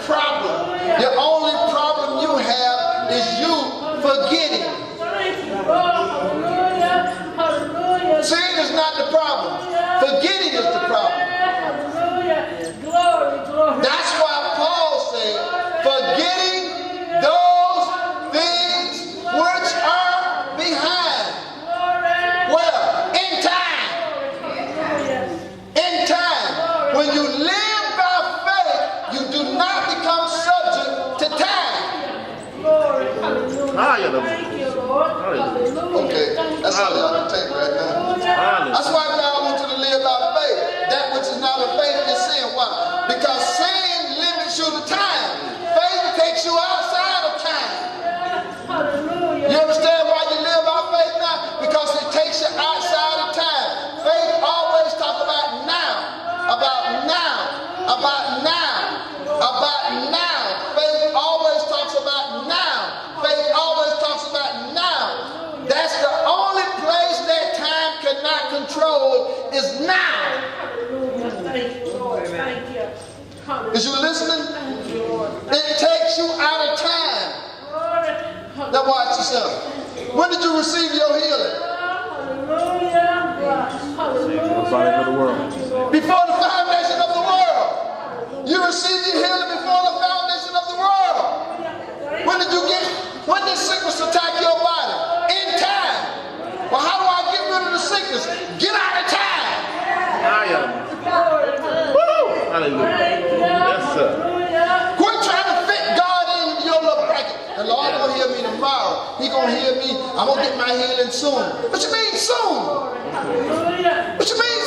[SPEAKER 1] problem. The only problem you have is you forgetting. Sin is not the problem. Forgetting is the problem. That's why Paul said, forgetting those things which are behind. Well, in time. In time. When you live by faith, you do not become subject to time. Okay, that's all y'all can take right now. That's why God wants you to live by faith. That which is not of faith is sin. Why? Because sin limits you to time. Faith takes you outside of time. You understand why you live by faith now? Because it takes you outside of time. Faith always talks about now. About now. About now. About now. Faith always talks about now. Faith always talks about now. is now.
[SPEAKER 3] Hallelujah. Thank you, Lord. Thank you.
[SPEAKER 1] Is you listening? It takes you out of time. Now watch yourself. When did you receive your healing?
[SPEAKER 2] The foundation of the world.
[SPEAKER 1] Before the foundation of the world. You received your healing before the foundation of the world. When did sickness attack your body? In time. Well, how do I get rid of the sickness? Get out of time.
[SPEAKER 2] Woo! Hallelujah. Yes, sir.
[SPEAKER 1] Quit trying to fit God in your little bracket. The Lord gonna heal me tomorrow. He gonna heal me. I'm gonna get my healing soon. What you mean soon? What you mean